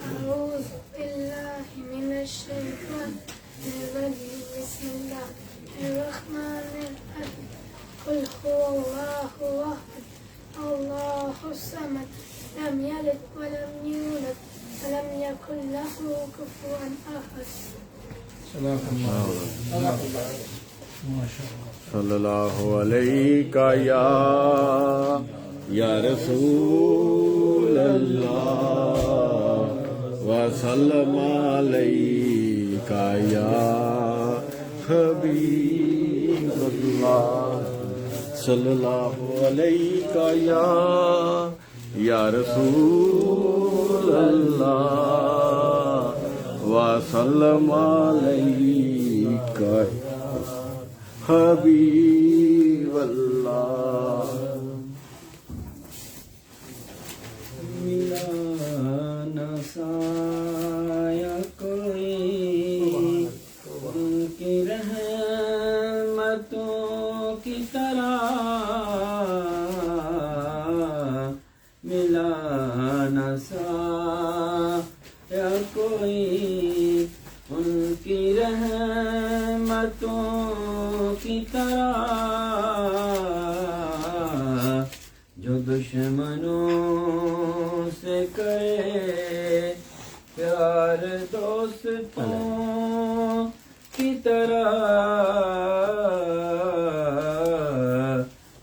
أعوذ بالله من الشيطان الرجيم بسم الله الرحمن الرحيم قل هو الله أحد الله الصمد لم يلد ولم يولد ولم يكن له كفوا أحد صلی اللہ علیہ یا رسول اللہ وسلم علیہ یا حبیب اللہ صلی اللہ علیہ یا رسول اللہ وسلم علیہ حبیب اللہ ملا نہ سایہ کوئی ان کی رحمتوں کی طرح ملا نہ سایہ کوئی ان کی رحمتوں کی طرح جو دشمنوں سے کرے پیار دوستوں کی طرح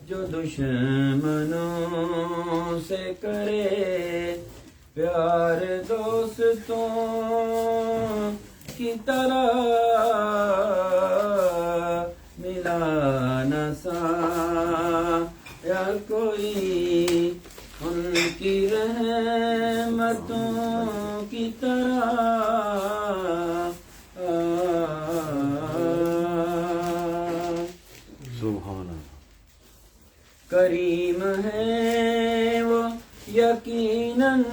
جو دشمنوں سے کرے پیار دوستوں کی طرح ملا نہ سایہ کوئی ان کی رحمتوں کی طرح سبحان اللہ کریم ہے وہ یقیناً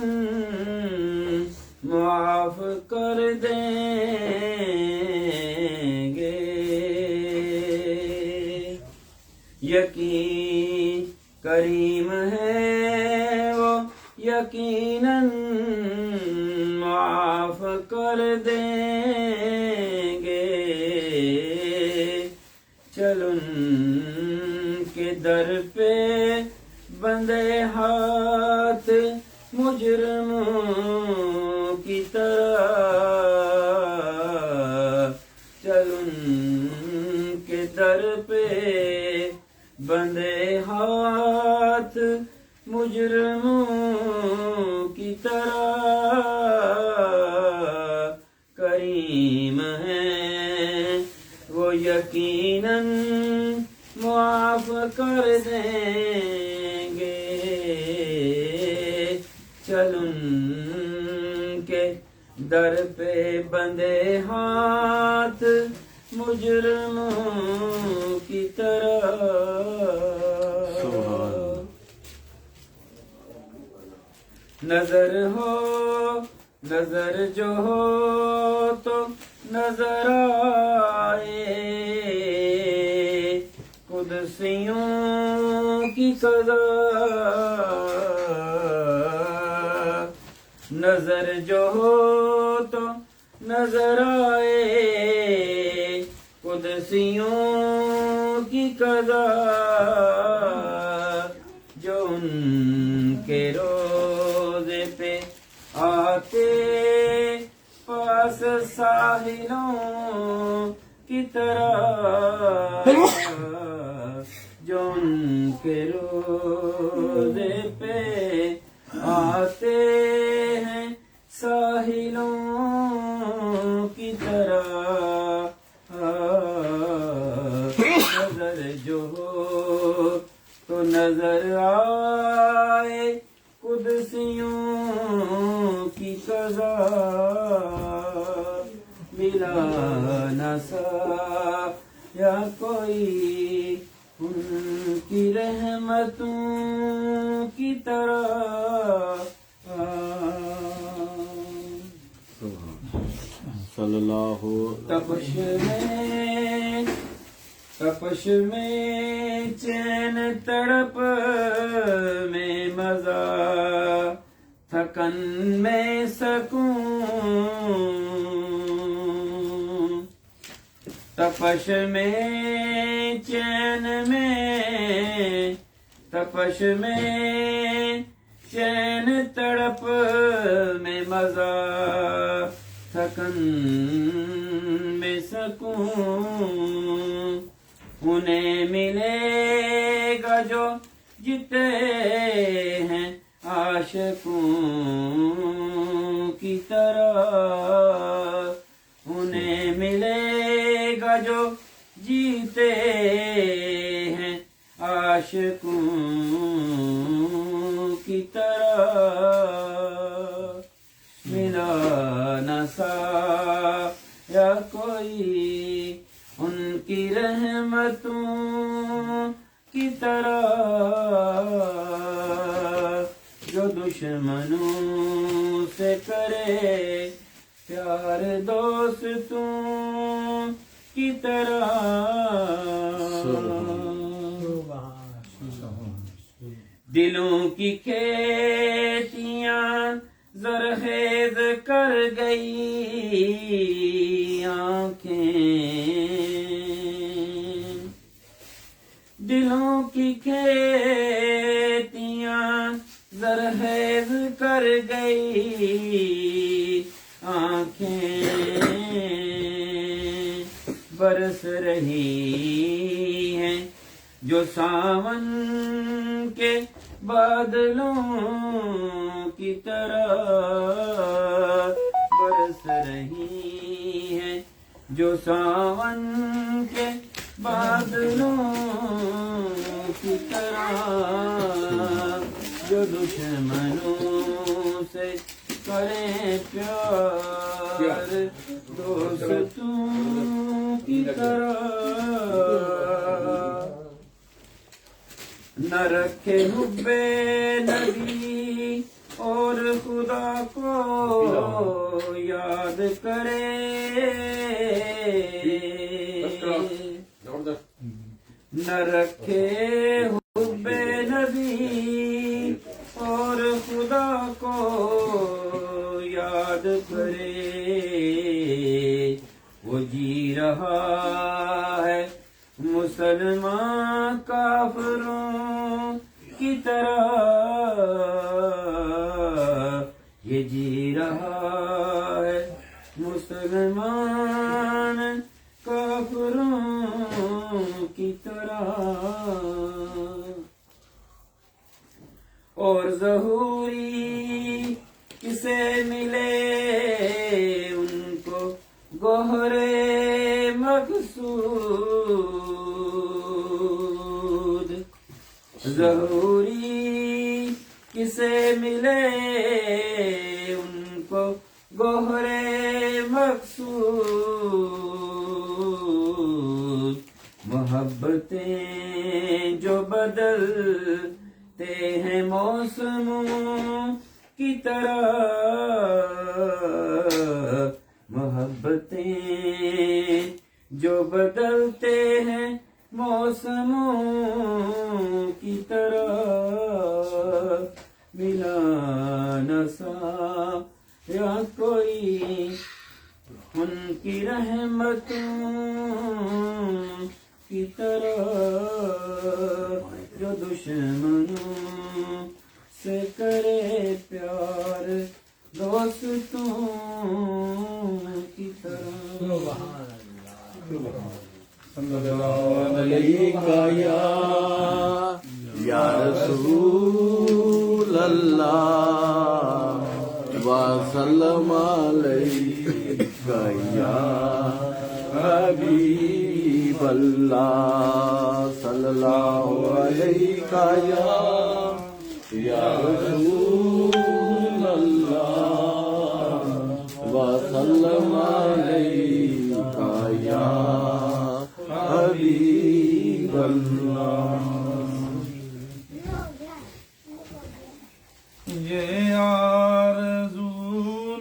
معاف کر دیں گے یقین کریم ہے وہ یقیناً معاف کر دیں گے چل ان کے در پہ بندے ہاتھ مجرموں کی طرح چل ان کے در پہ بندے ہاتھ مجرموں کی طرح کریم ہے وہ یقیناً معاف کر دیں گے چل ان کے در پہ بندے ہاتھ مجرموں کی طرح نظر ہو نظر جو ہو تو نظر آئے قدسیوں کی قضا نظر جو ہو تو نظر آئے قدسیوں کی قضا جو ان کے روزے پہ آتے پاس ساحلوں کی طرح جو ان کے روزے پہ آتے ہیں ساحلوں کی طرح نظر جو ہو تو نظر آئے قدسیوں کی قضا ملا نہ سایا کوئی ان کی رحمتوں کی طرح صلی اللہ تپش میں چین تڑپ میں مزہ تھکن میں سکون تپش میں چین تڑپ میں مزہ تھکن میں سکون انہیں ملے گا جو جیتے ہیں عاشقوں کی طرح انہیں ملے گا جو جیتے ہیں عاشقوں کی طرح ملا نہ سایا کوئی ان کی رحمتوں کی طرح جو دشمنوں سے کرے پیار دوستوں کی طرح دلوں کی کھیتیاں زرخیز کر گئی آنکھیں دلوں کی کھیتیاں زرخیز کر گئی آنکھیں برس رہی ہیں جو ساون کے بادلوں کی طرح برس رہی ہیں جو ساون کے بادلوں کی طرح جو دشمنوں سے کریں پیار دوستوں کی طرح نہ رکھے حب نبی اور خدا کو یاد کرے نہ رکھے حب نبی اور خدا کو یاد کرے وہ جی رہا ہے مسلمان کافروں کی طرح یہ جی رہا ہے مسلمان کافروں کی طرح اور ظہوری کسے ملے ان کو گوہرے مقصود ظہوری کسے ملے ان کو گوہرے مقصود محبتیں جو بدلتے ہیں موسموں کی طرح محبتیں جو بدلتے ہیں موسموں کی طرح ملا نہ سایا کوئی ان کی رحمتوں کی طرح جو دشمنوں سے کرے پیار دوستوں کی طرح علیکہ یا رسول اللہ وسلم علیکہ یا حبیب اللہ صلی اللہ علیکہ یا رسول اللہ وسلم علیکہ یا حبیب اللہ. یہ آرزو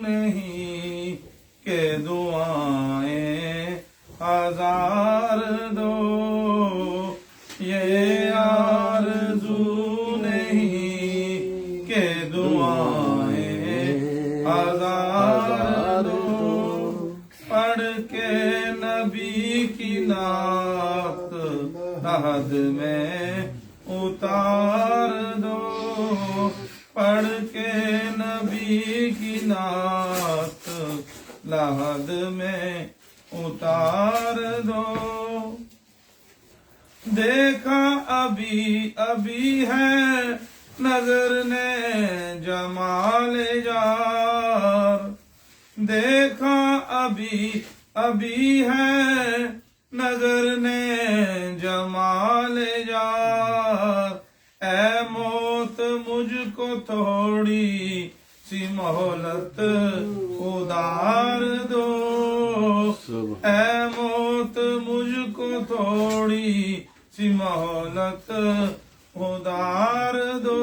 نہیں کہ دعائیں ہزار دو، یہ آرزو نہیں کہ دعائیں ہزار دو، پڑھ کے نبی کی نعت عہد میں اتار دو، پڑھ کے نبی کی نعت لحد میں اتار دو. دیکھا ابھی ابھی ہے نظر نے جمال یار، دیکھا ابھی ابھی ہے نظر نے جمال یار، اے موت مجھ کو تھوڑی سی مہلت ادار دو، اے موت مجھ کو تھوڑی سی مہلت ادار دو.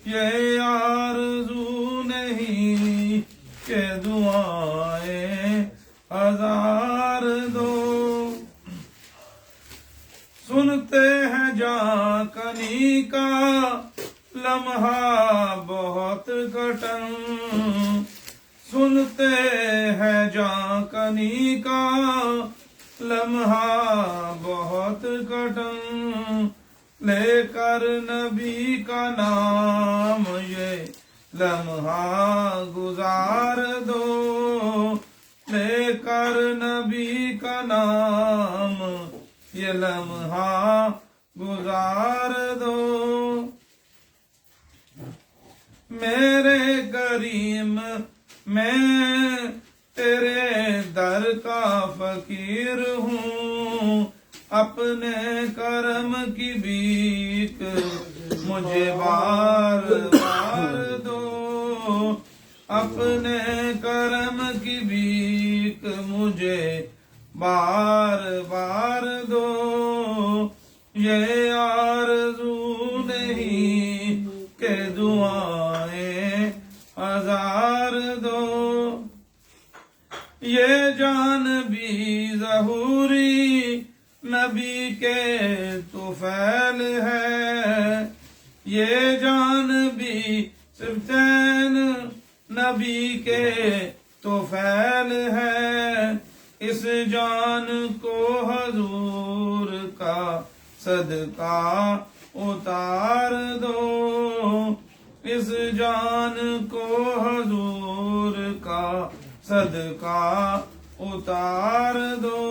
یہ آرزو نہیں کہ دعائیں ہزار دو، سنتے ہیں جاں کنی کا لمحہ بہت کٹن، سنتے ہیں جاں کنی کا لمحہ بہت کٹن، لے کر نبی کا نام یہ لمحہ گزار دو، لے کر نبی کا نام یہ لمحہ گزار دو. میرے کریم میں تیرے در کا فقیر ہوں، اپنے کرم کی بھیک مجھے بار بار دو، اپنے کرم کی بھیک مجھے بار بار دو. یہ آرزو نہیں کہ دعائیں ہزار دو، یہ جان بھی ظہوری نبی کے طفیل ہے، یہ جان بھی صفتین نبی کے طفیل ہے، اس جان کو حضور کا صدقہ اتار دو، اس جان کو حضور کا صدقہ اتار دو.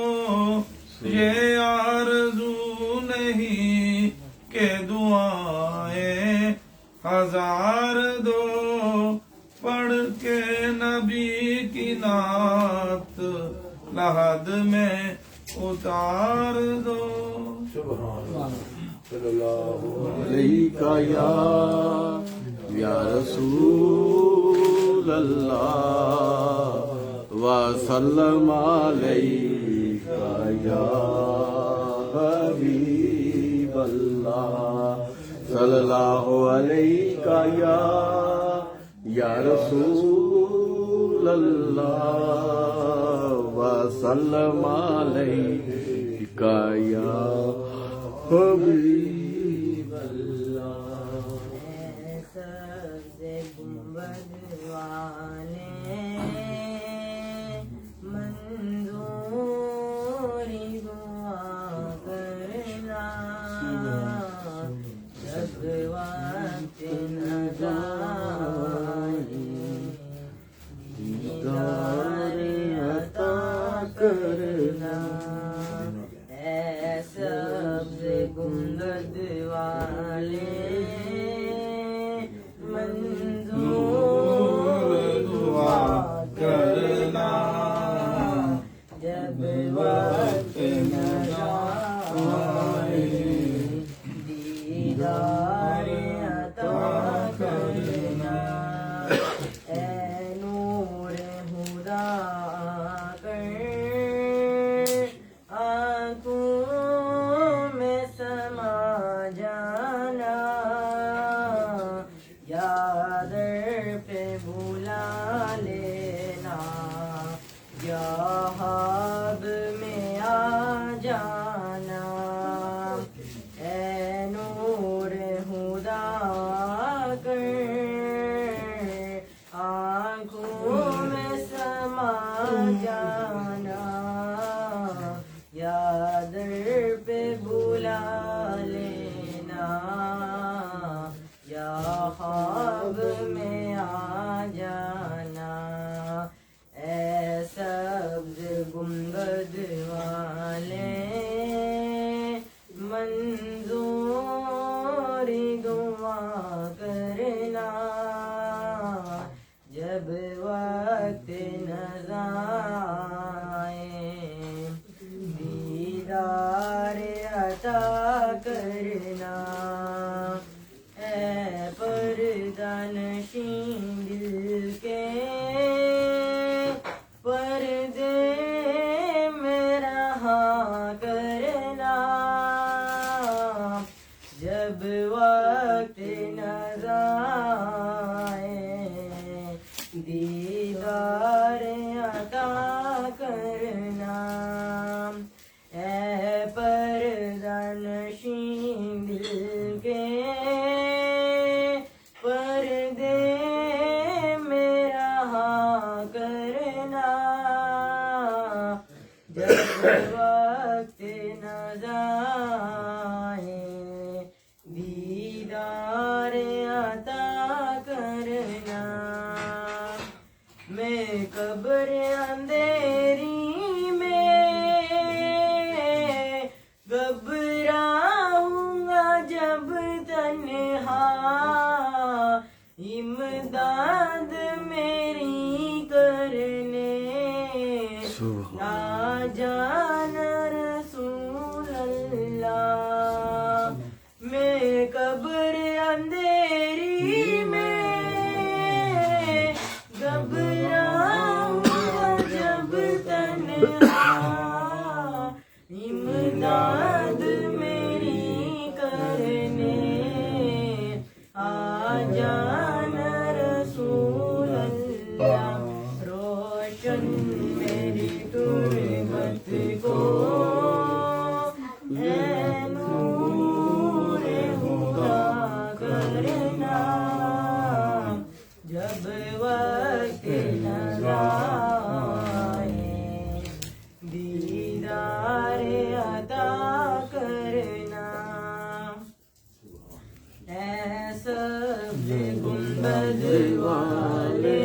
یہ آرزو نہیں کہ دعائیں ہزار دو، پڑھ کے نبی کی نعت لحد میں اتار دو. علیکہ یا رسول اللہ وسلم علیکہ یا حبیب اللہ صلی اللہ علیکہ یا رسول اللہ وسلم علیکہ یا حبیب اللہ. سبز گنبد والے منظوری دعا کرنا اے سبز گنبد والے منظور دعا کرنا جب وقت نظائے دیدار عطا کرنا اے نور ہدا کر آنکھوں میں سما جانا یا در پہ بلا لینا یا حب میں آ جانا اے نور ہدا کر آنکھوں میں سما جانا یا در پہ بلا لینا یا خواب میں آ جانا اے سبز گنبد والے منظور دعا کرنا جب وقت نظائے دیدار عطا کرنا اے پردہ نشین دل کے پردے میں رہا کرنا جب وقت نظائے دیدار عطا کرنا اے پردہ نشین دل کے پردے میں رہا کرنا جب وقت نظائے دیدار عطا کرنا میں قبر اندھیری میں گھبراؤں گا جب تنہا امداد میری کرنے لا جان رسول اللہ میں قبر اندھیری میں گھبراؤں گا جب تنہا امداد میری کرنے آ جانا رسول اللہ روشن میری تربت کو اے نور ہدا کرنا جب وقت نظائے دیدار عطا کرنا اے سبز گنبد والے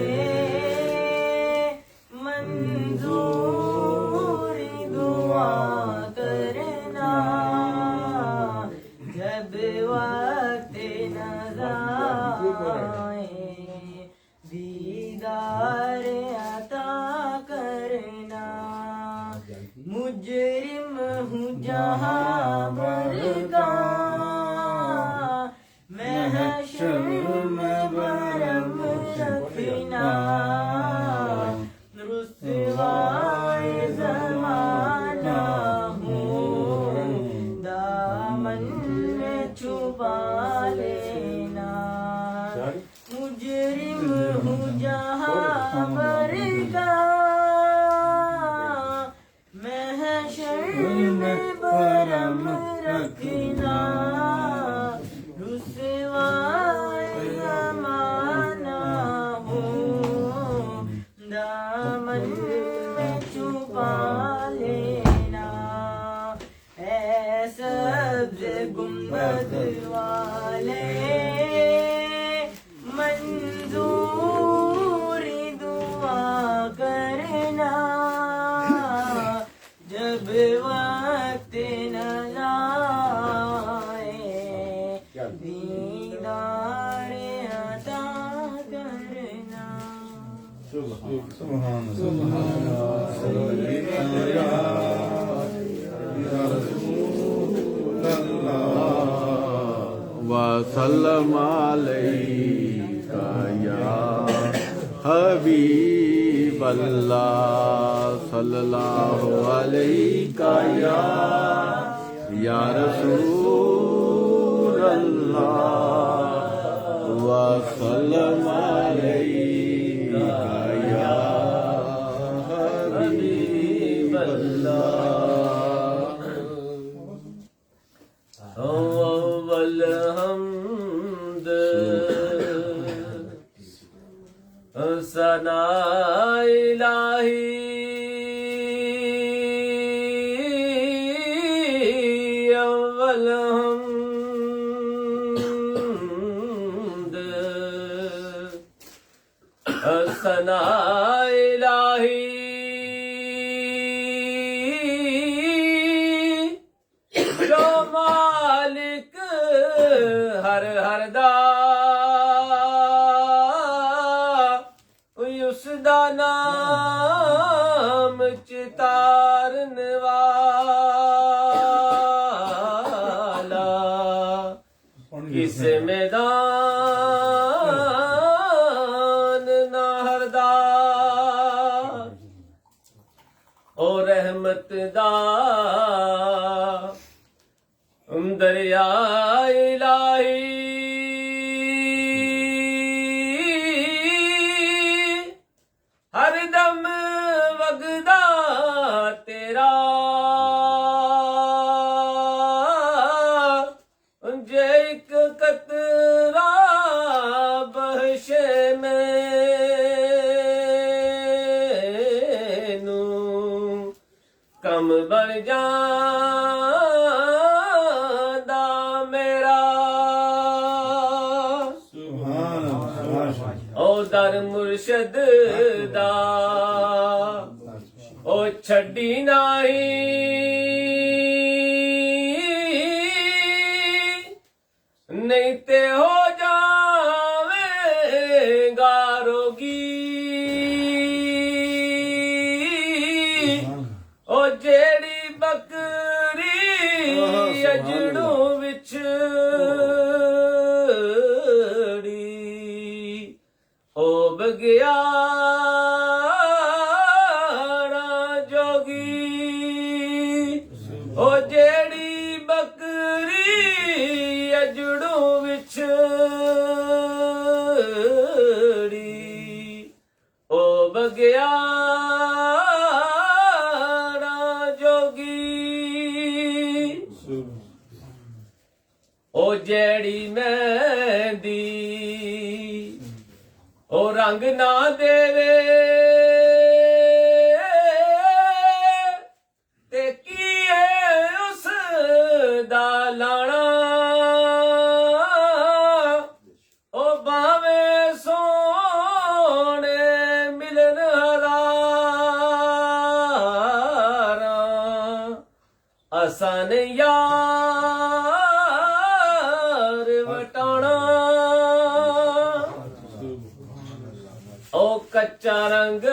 منظور دعا کرنا جب وقت نظائے دیدار عطا کرنا مجرم ہوں جہاں بھر کا محشر میں برم رکھنا رسوائے زمانہ ہوں دامن میں چھپا لینا مجرم ہوں جہاں بھر کا محشر میں برم رکھنا رسوائے زمانہ ہوں دامن میں چھپا لینا اے سبز گنبد والے منظور دعا کرنا بے وقت نہ لائے دیدار عطا کرنا سبحان وسلم علیک یا حبیب اللہ صلی اللہ علیک یا رسول اللہ وسلم علیک یا حبیب اللہ اول حمد ثنا الہی اول حمد ثنا الہی جو مالک ہر ہر دا اس دا نام چتارن والا کس میدان نہ ہردا او رحمت دا دریا الہی ہر دم وگدا تیرا جے ایک قطرہ بخشے مینوں کم بن جاندا میرا او در مرشد دا او چھڈی نہیں تے ہو جاویں گا روگی او جیڑی بکری اجڑوں وچھڑی او بگیاڑا جوگی او جیڑی بکری اجڑوں وچھڑی او بگیاڑا جوگی او جیڑی مہندی او رنگ نہ دیوے تے کیے اس دا لانا او باویں سونے ملن ہزاراں آسان یار وٹانا او کچا رنگ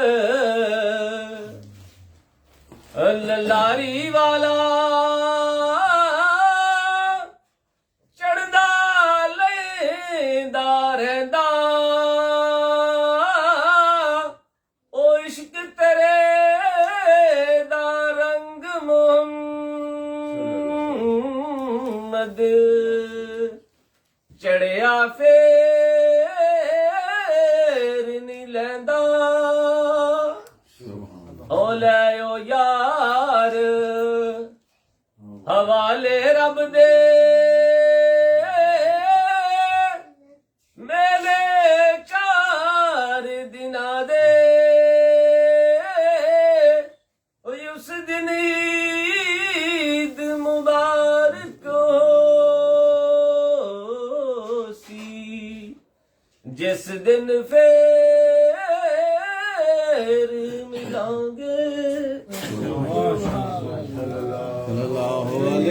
لاری والا چڑھدا لیندا رہندا او عشق تیرے دا رنگ محمد چڑھیا پھر نہیں لیندا او لے او یار حوالے رب دے میلے 4 دناں دے اس دن عید مبارک سی جس دن پھر ملیں گے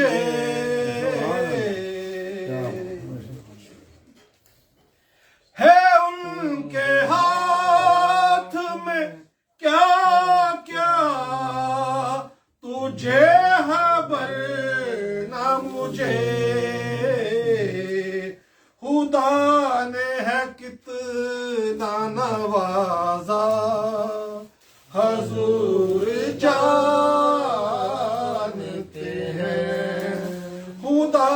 مجھے ہے ان کے ہاتھ میں کیا کیا تجھے خبر نہ مجھے خدا نے ہے کتنا نوازا حضور جانتے ہیں خدا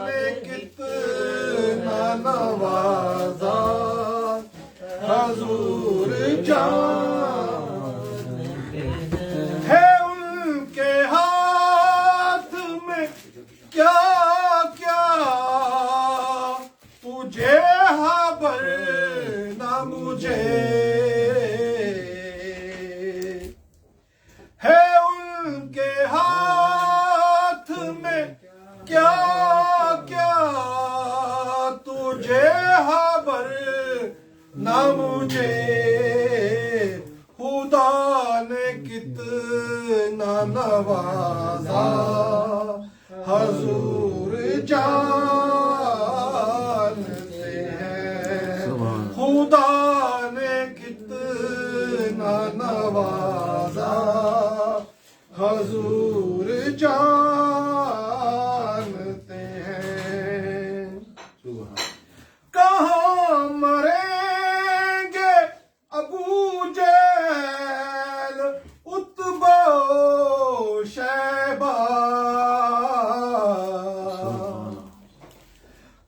نے کتنا نوازا حضور جانتے ہیں ان کے ہاتھ میں کیا کیا تجھے خبر نہ مجھے ہے ان کے ہاتھ میں کیا کیا تجھے خبر نہ مجھے خدا نے کتنا نوازا حضور جانتے ہیں خدا نے کتنا نوازا حضور جانتے ہیں کہاں مریں گے ابو جہل عتبہ و شیبہ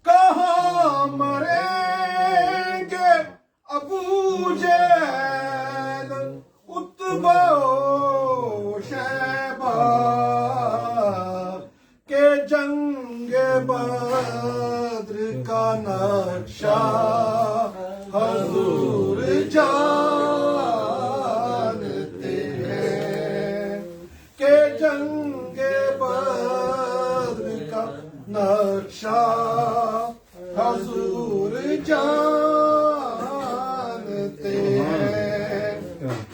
کہاں مریں گے ابو جہل عتبہ و شیبہ کہ جنگ بدر کا نقشہ حضور جانتے ہیں کہ جنگ بدر کا نقشہ حضور جانتے ہیں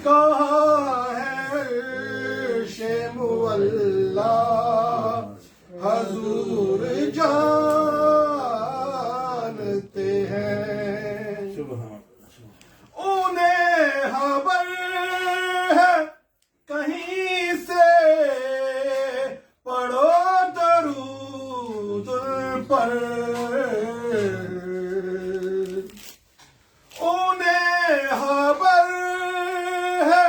کہاں ہے عرش مولا حضور جانتے ہیں انہیں خبر ہے کہیں سے پڑھو درود پر انہیں خبر ہے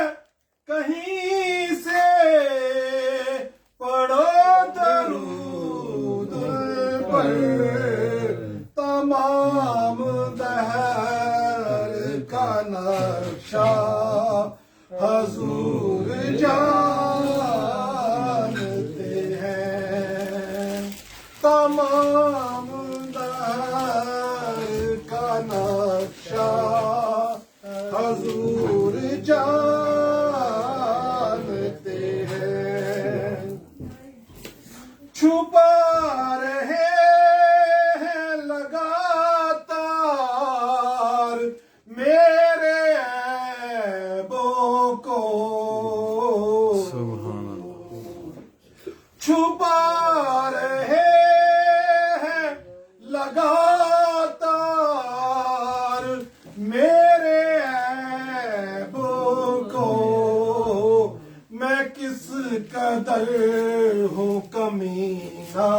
کہیں سے پڑھو درود پر تمام دہر کا نقشہ حضور جانتے ہیں تمام دہر کا نقشہ حضور جانتے ہیں چھپا رہے ہیں لگاتار میرے عیبوں کو چھپا رہے ہیں لگاتار میرے عیبوں کو میں کس قدر ہوں کمینہ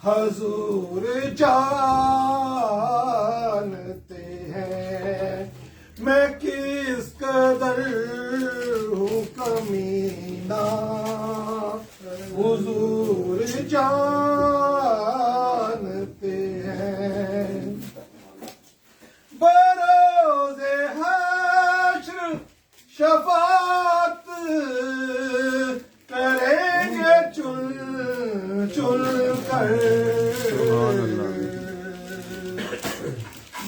حضور جانتے ہیں میں کس قدر ہوں کمینہ حضور جانتے ہیں بروز حشر شفاعت کریں گے چل چل کر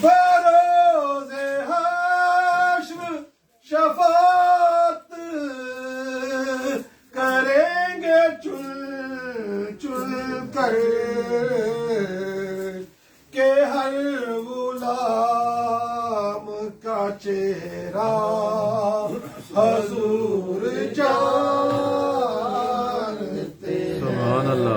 بروز حشر شفاعت کریں گے چل چل کر کہ ہر غلام کا چہرہ حضور جانتے ہیں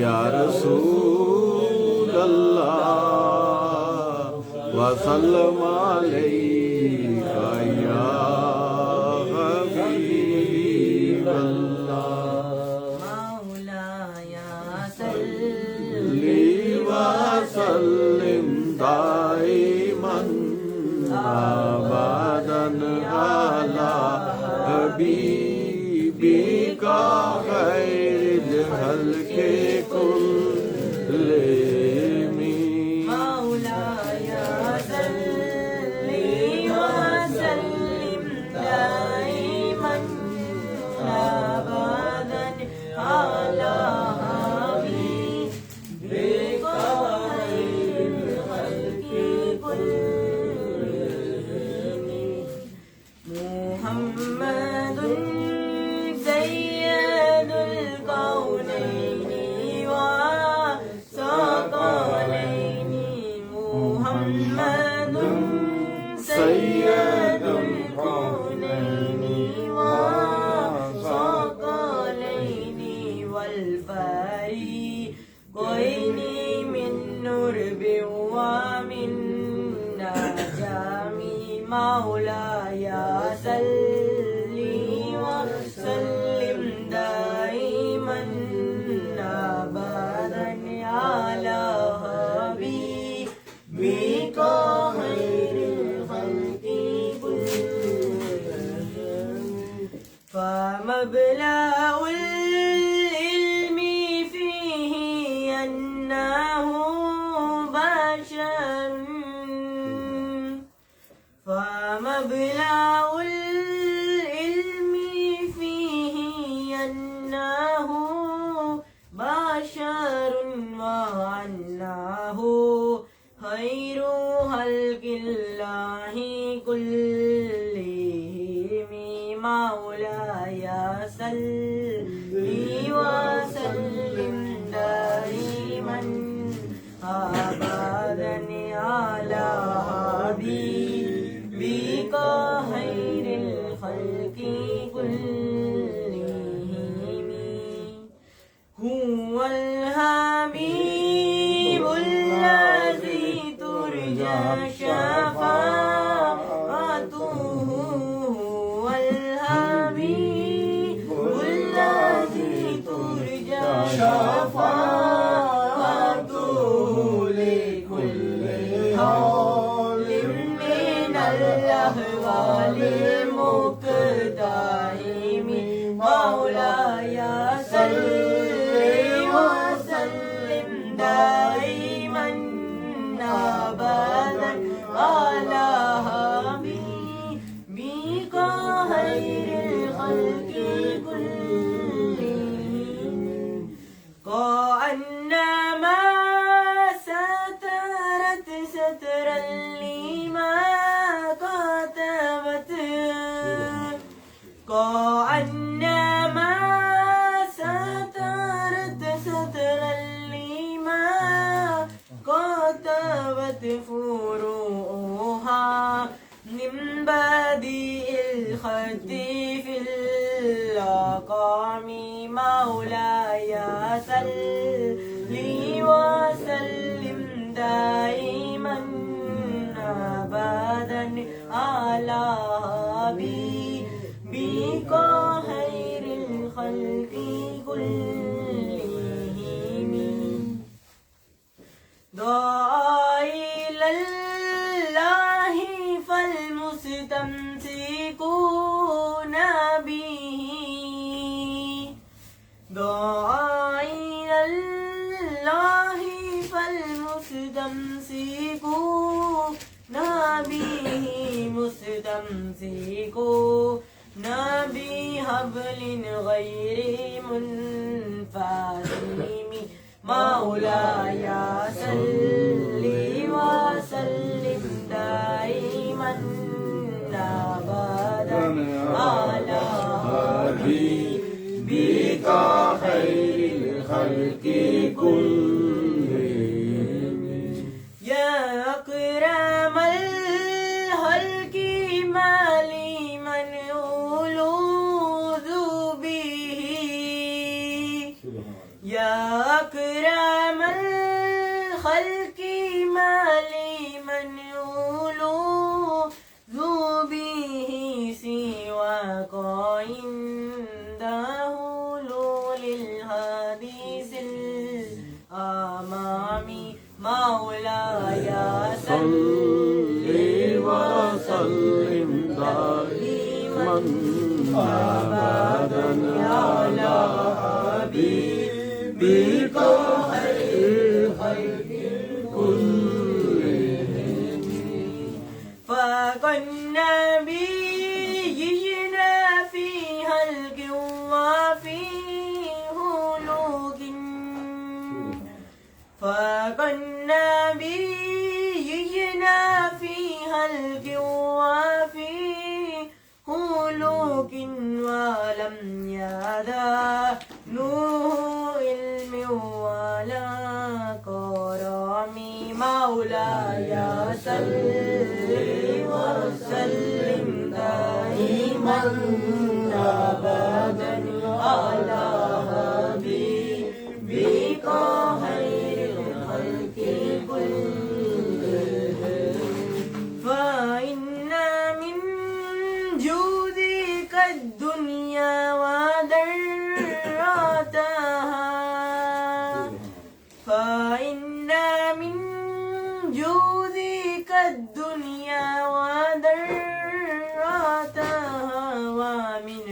یا رسول اللہ وسلم علیک یا حبیب اللہ مولاي صلی وسلم دائما ابدا علی حبیبک خیر الخلق کلہم مولاي صل وسلم دائما أبدا على حبيبك خير الخلق كلهم محمد سيد الكونين وثقلين محمد سید الكونين وثقلين والفريقين من نرب ومن نجم مولاي صل وسلم دائما ابدا على حبيبك خير الخلق كلهم فمبلغ العلم فيه أنه بشر فمبلغ العلم فيه أنه بشر وأنه خير خلق الله كلهم مولاي صل وسلم دائما أبدا على حبيبك خير الخلق كلهم هو الحبيب الذي ترجى شفاعته هو الحبيب الذي ترجى شفاعته لكل حول من الأهوال المقتحم مولاي صل وسلم دائما أبدا على حبيبك خير الخلق كلهم كأنما سترت سترا لما كتبت كأنما سترت سترا لما كتبت فروعها من بديع الخد في الأقام مولاي صل وسلم دائما أبدا على حبيبك خير الخلق كلهم دعا إلى الله فالمستمسكون به دعا إلى الله فالمستمسكون به مستمسكون بحبل غير منفصم مولاي صل وسلم دائما أبدا على حبیبک خیر الخلق کلہم يا أكرم الخلق ما لي من ألوذ به يا أكرم الخلق ما لمن يولو ذو به سواك عنده للحديث الأمام مولاي صل وسلم دائما أبدا على حبيبك خير الخلق كلهم. فكالنبيين في خلق وفي خلق فكالنبيين في خلق وفي خلق ولم يدانوه علم ولا كرم مولاي صل وسلم دائما أبدا على حبيبك خير الخلق كلهم. فإن من جودك الدنيا وذرتها فإن من جودك الدنيا وذرتها ومن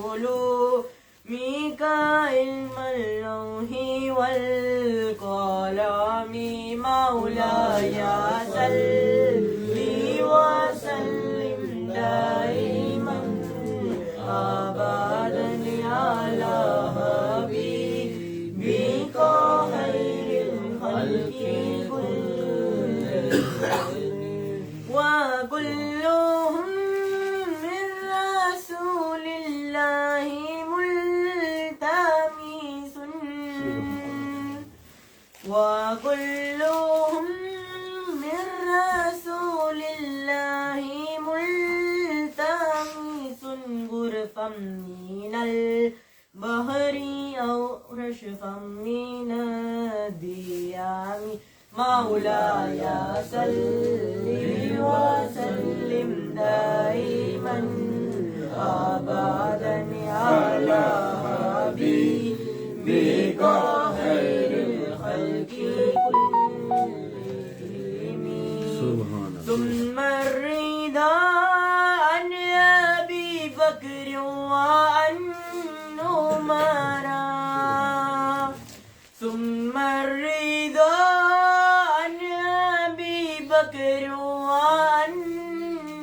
علومك علم اللوح والقلم مولاي صل وسلم دائما أبدا على حبيبك خير الخلق كلهم. وكلهم من رسول الله ملتمس وكلهم من رسول الله ملتمس غرفا من البحر أو رشفا من الديام مولاي صل وسلم دائما أبدا على حبيبك خير الخلق كلهم. ثم الرضا عن أبي بكر وعن عمر ثم الرضا عن أبي بكر وعن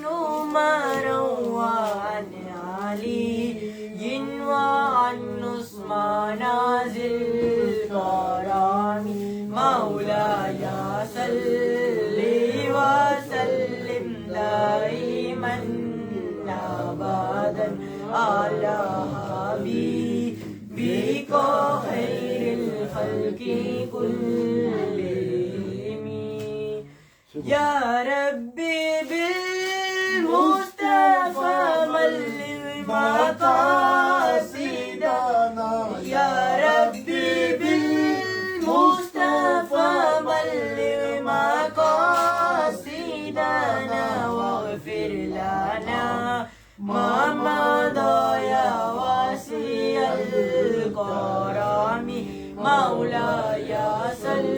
عمر وعن علي وعن عثمان ذي الكرم مولاي صل وسلم دائما أبدا على حبيبك خير الخلق كلهم. يا ربي بالمصطفى بلغ مقاصدنا يا ربي بالمصطفى بلغ مقاصدنا واغفر لنا ما مضى يا واسع الكرم مولاي صل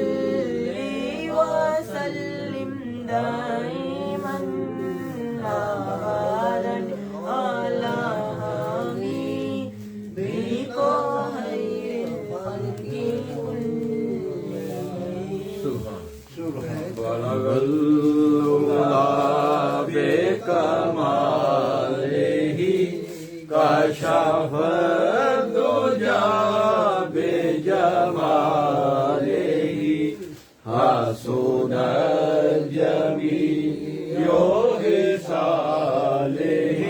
وسلم دائما أبدا على حبيبك خير الخلق كلهم. بلغ العلا بكماله كشف الدجى بجماله حسن الجميع خصاله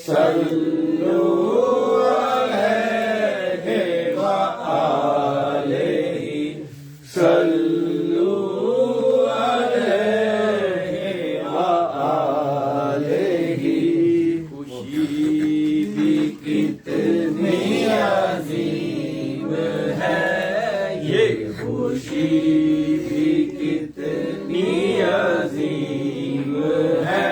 صلوا عليه وآله صلوا عليه یہ خوشی بھی کتنی عظیم ہے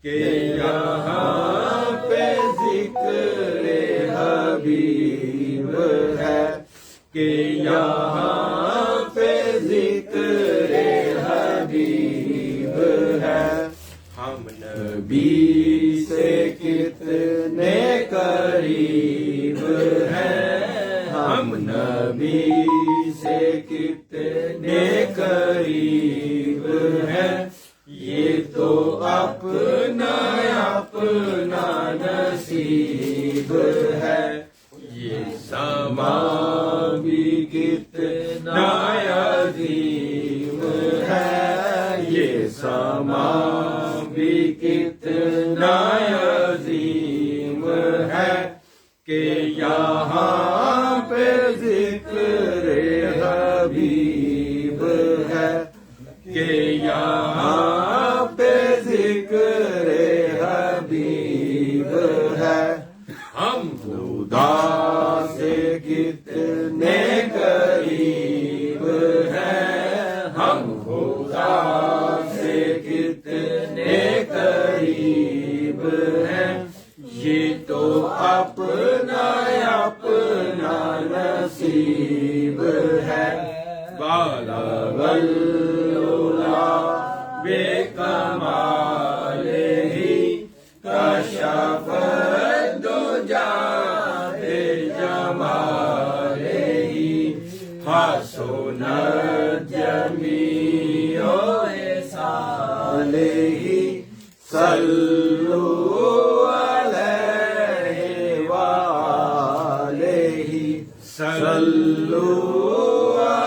کہ یہاں پہ ذکر حبیب ہے، کہ یہاں پہ ذکر حبیب ہے۔ ہم نبی سے کتنے قریب ہیں، ہم نبی سے کتنے قریب ہیں، یہ تو اپنا اپنا نصیب ہے۔ یہ سما بھی کتنا عظیم ہے، یہ سما بھی کتنا عظیم ہے کہ یہاں پہ ذکر حبیب ہے، کہ یہاں پہ ذکر حبیب ہے۔ ہم خدا سے کتنے قریب ہیں، ہم خدا سے کتنے قریب ہیں، یہ تو اپنا اپنا نصیب ہے۔ بالغ العلا بے کمال ہی کشف الدجا بے جمال ہی، حسنت جمیع صالح صلوا علیہ وآلہ، صلوا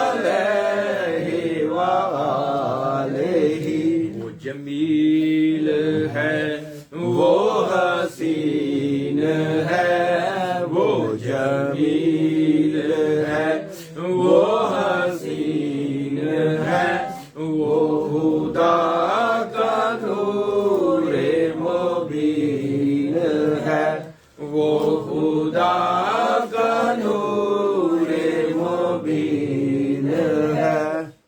علیہ وآلہ۔ وہ جمیل ہے، وہ حسین ہے، وہ جمیل ہے، وہ حسین ہے، وہ خدا کا نور مبین ہے، وہ خدا کا نور مبین ہے۔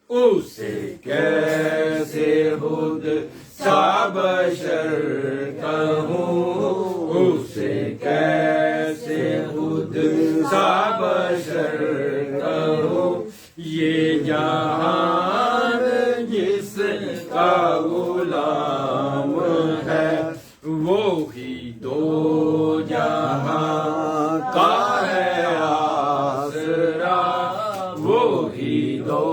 اسے کیسے خود سا بشر کہوں، اسے کیسے خود سا بشر کہوں، یہ جہان جس کا غلام ہے، وہی دو جہاں کا ہے آسرا، وہی دو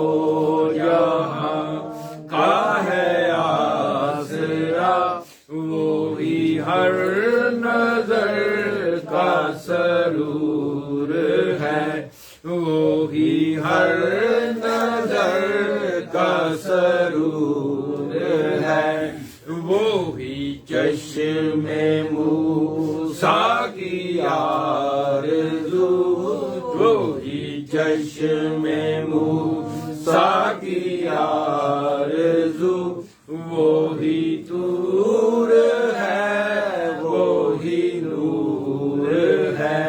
جہاں کا ہے آسرا، وہی ہر نظر کا سرور ہے، وہی ہر نظر کا سرور ہے، وہی چشم موسیٰ کی آرزو، وہی چشم موسیٰ کی آرزو، وہی طور ہے، وہی نور ہے۔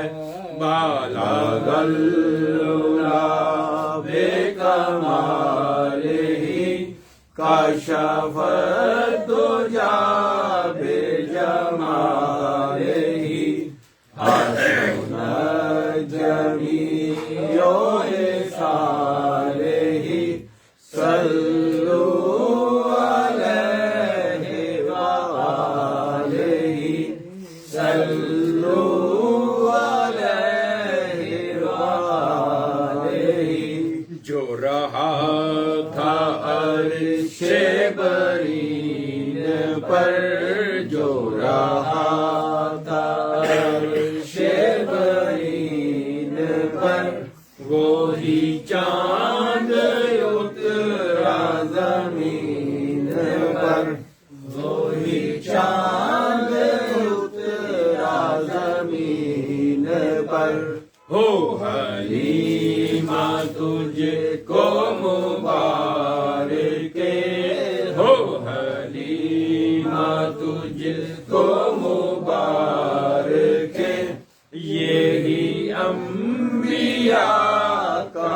بالغ العلا بے کمال ہی کشف الدجا بے جمال ہی، حسنت جمیع صالح صلوا علیہ وآلہ، صلوا علیہ وآلہ۔ جو رہا تھا عرش برین پر، جو رہا تھا عرش برین پر، وہی چاند اترا زمین پر، وہی چاند اترا زمین پر۔ ہو حلیمہ تجھ کو مبارک، ہو حلیمہ تجھ کو مبارک، یہی انبیاء کا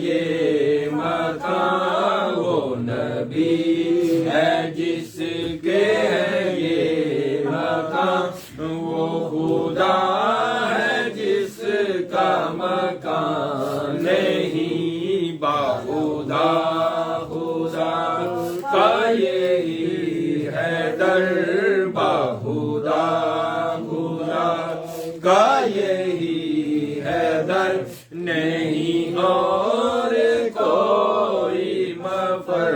یہ مکان، وہ نبی ہے جس کے ہے یہ مکان، وہ خدا ہے جس کا مکان نہیں، باخدا خدا کا یہی ہے در، باخدا خدا کا یہی ہے در، نہیں اور کوئی مفر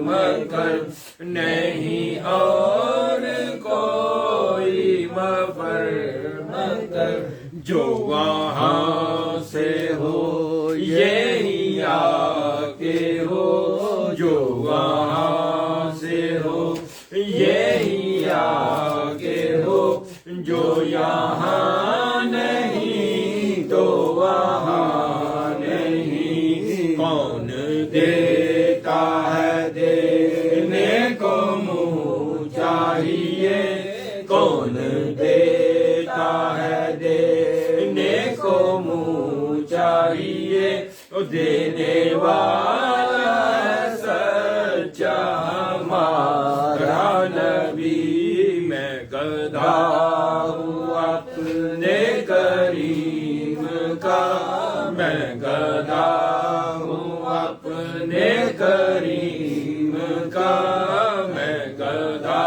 مکر، نہیں اور کوئی مفر مکر، جو وہاں سے ہو یہی آ کے ہو، جو وہاں سے ہو یہی آ کے ہو، جو یہاں نہیں تو وہاں نہیں، کون دیتا ہے دینے کو منہ چاہیے، کون دیتا ہے دینے کو منہ چاہیے، دینے والا ہے سچا ہمارا نبی، میں گدھا ہوں اپنے کریم کا، میں گدھا ہوں اپنے کریم کا، میں گدھا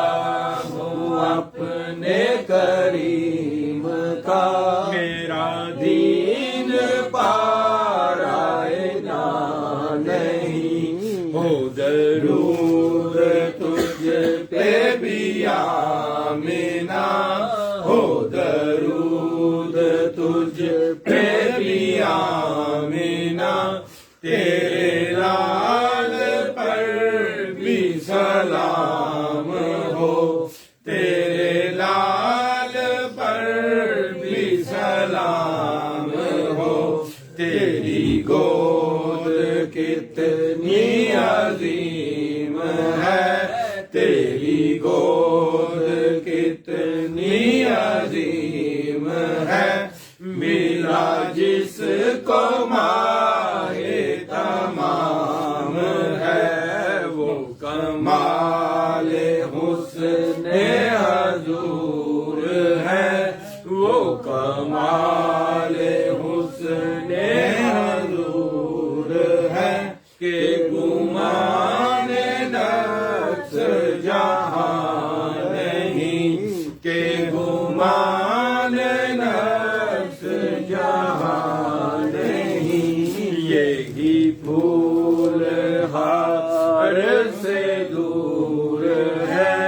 ہوں اپنے کریم کا، میرا دین پارائے نہ نہیں، ہو درود تجھ پہ بھی آمینہ، ہو درود تجھ پہ بھی آمینہ، تیرے لال پر بھی سلام ہو، تیرے لال پر بھی سلام ہو، تیری گود کتنی عظیم ہے، تیری گود کتنی عظیم ہے، ملا جس کو ماہ تمام ہے، وہ کمال حسن حضور ہے، وہ کمال حسن حضور ہے، کہ گمان نفس جہاں نہیں، کہ گمان نفس جہاں نہیں، یہی پھول ہار سے دور ہے،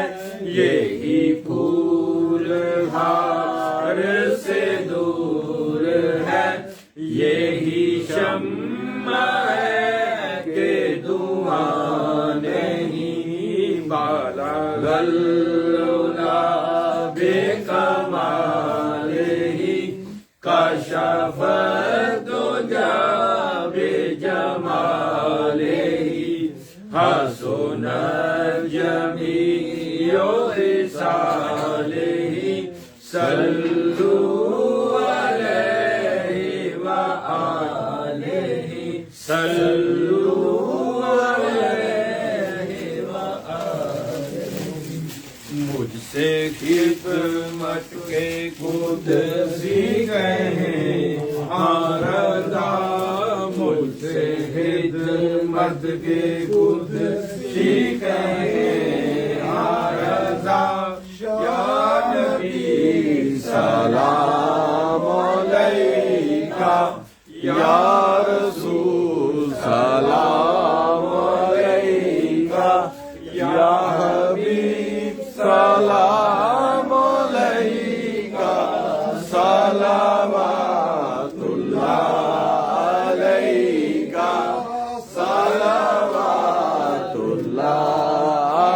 یہی پھول ہار سے دور ہے، یہی شمع ہے کہ دھواں نہیں، بالا غلولا بے کمال ہی، کشف الدجا بے جمال ہی، حسن الجمیع خصال ہی، صلو علیہ وآلہ، صلو علیہ وآلہ، مجھ سے خدمت کے قدسی کہیں آرزا، مجھ سے خدمت کے قدسی کہیں آرزا، یا نبی سلام علیکہ، یا رسول سلام علیکہ، یا حبیب سلام علیکہ، صلوات اللہ علیکہ، صلوات اللہ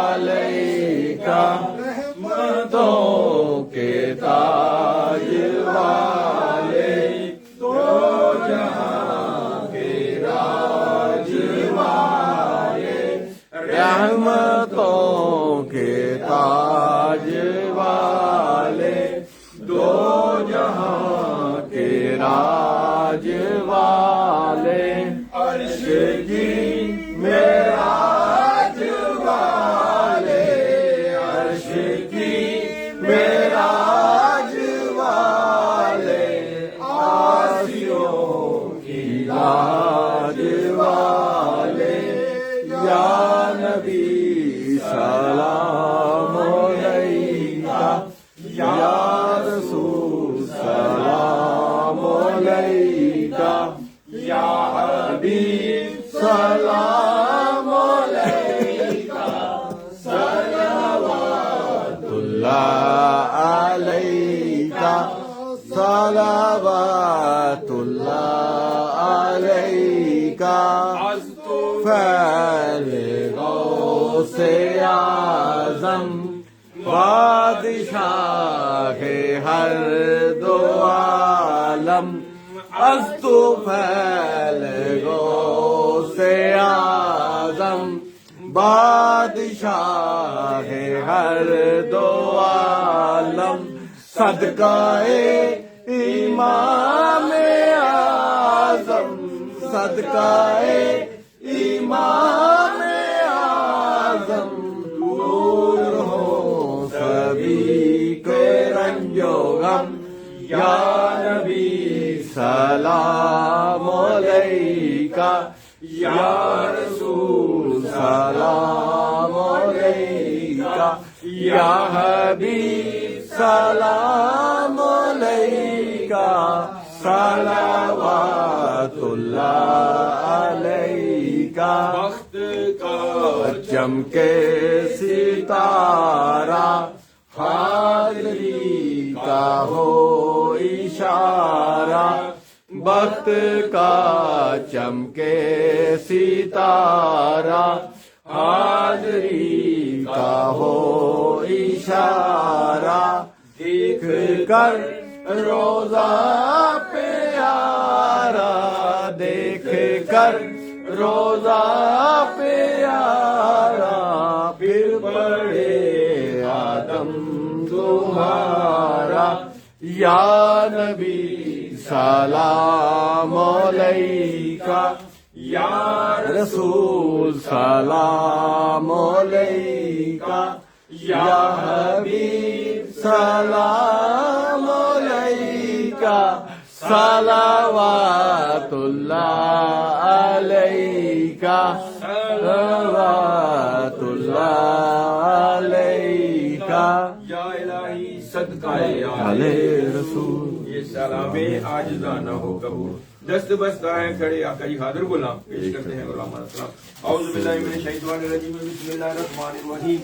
عرش کی معراج والے عرش کی معراج والے آسیوں کی لاج والے یا نبی سلام علیکہ یا رسول سلام علیکہ یا حبیب سلام علیکہ صلوات اللہ علیکہ صلوات اللہ علیکہ فعل غوث اعظم بادشاہ ہر دو عالم از تو پھیل غوث اعظم بادشاہ ہر دو عالم صدقہ امام اعظم صدقہ امام اعظم دور ہو سبھی کے رنج و غم یا نبی سلام علیکہ یا رسول سلام علیکہ یا حبیب سلام علیکہ صلوات اللہ علیکہ وقت کا چمکے ستارہ حاضری کا ہو اشارہ وقت کا چمکے ستارہ حاضری کا ہو اشارہ دیکھ کر روزہ پیارا دیکھ کر روزہ پیارا پھر بڑے آدم تمہارا یا نبی سلام علیکہ یا رسول سلام علیکہ یا حبیب سلام علیکہ صلوات اللہ علیکہ صلوات اللہ علیکہ یا الہی صدقہ رسول یہ سلام عاجزانہ ہو قبول دست بستہ ہیں کھڑے آقا جی حاضر غلام پیش کرتے ہیں غلام السلام اعوذ باللہ من الشیطان الرجیم بسم اللہ الرحمن الرحیم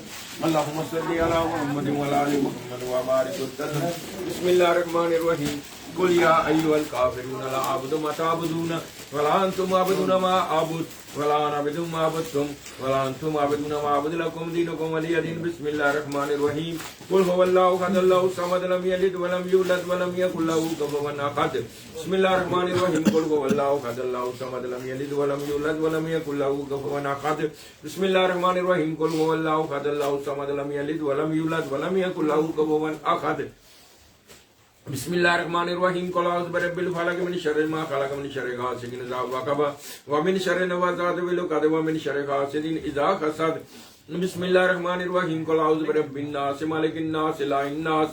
اللہم صلی علی محمد وعلی آل محمد وبارک وسلم بسم اللہ الرحمن الرحیم قل یا ایھا الکافرون لا اعبد ما تعبدون ولا انتم عابدون ما اعبد ولا انا عابد ما عبدتم ولا انتم عابدون ما اعبد لكم دينكم ولي دين بسم الله الرحمن الرحيم قل هو الله احد الله الصمد لم يلد ولم يولد ولم يكن له كفوا احد بسم الله الرحمن الرحيم قل هو الله احد الله الصمد لم يلد ولم يولد ولم يكن له كفوا احد بسم الله الرحمن الرحيم قل هو الله احد الله الصمد لم يلد ولم يولد ولم يكن له كفوا احد بسم اللہ الرحمن الرحیم قل اعوذ برب الفلق من شر ما خلق من شر غاسق اذا وقب ومن شر النفاثات في العقد ومن شر حاسد اذا حسد بسم اللہ الرحمن الرحیم قل اعوذ برب الناس مالک الناس اله الناس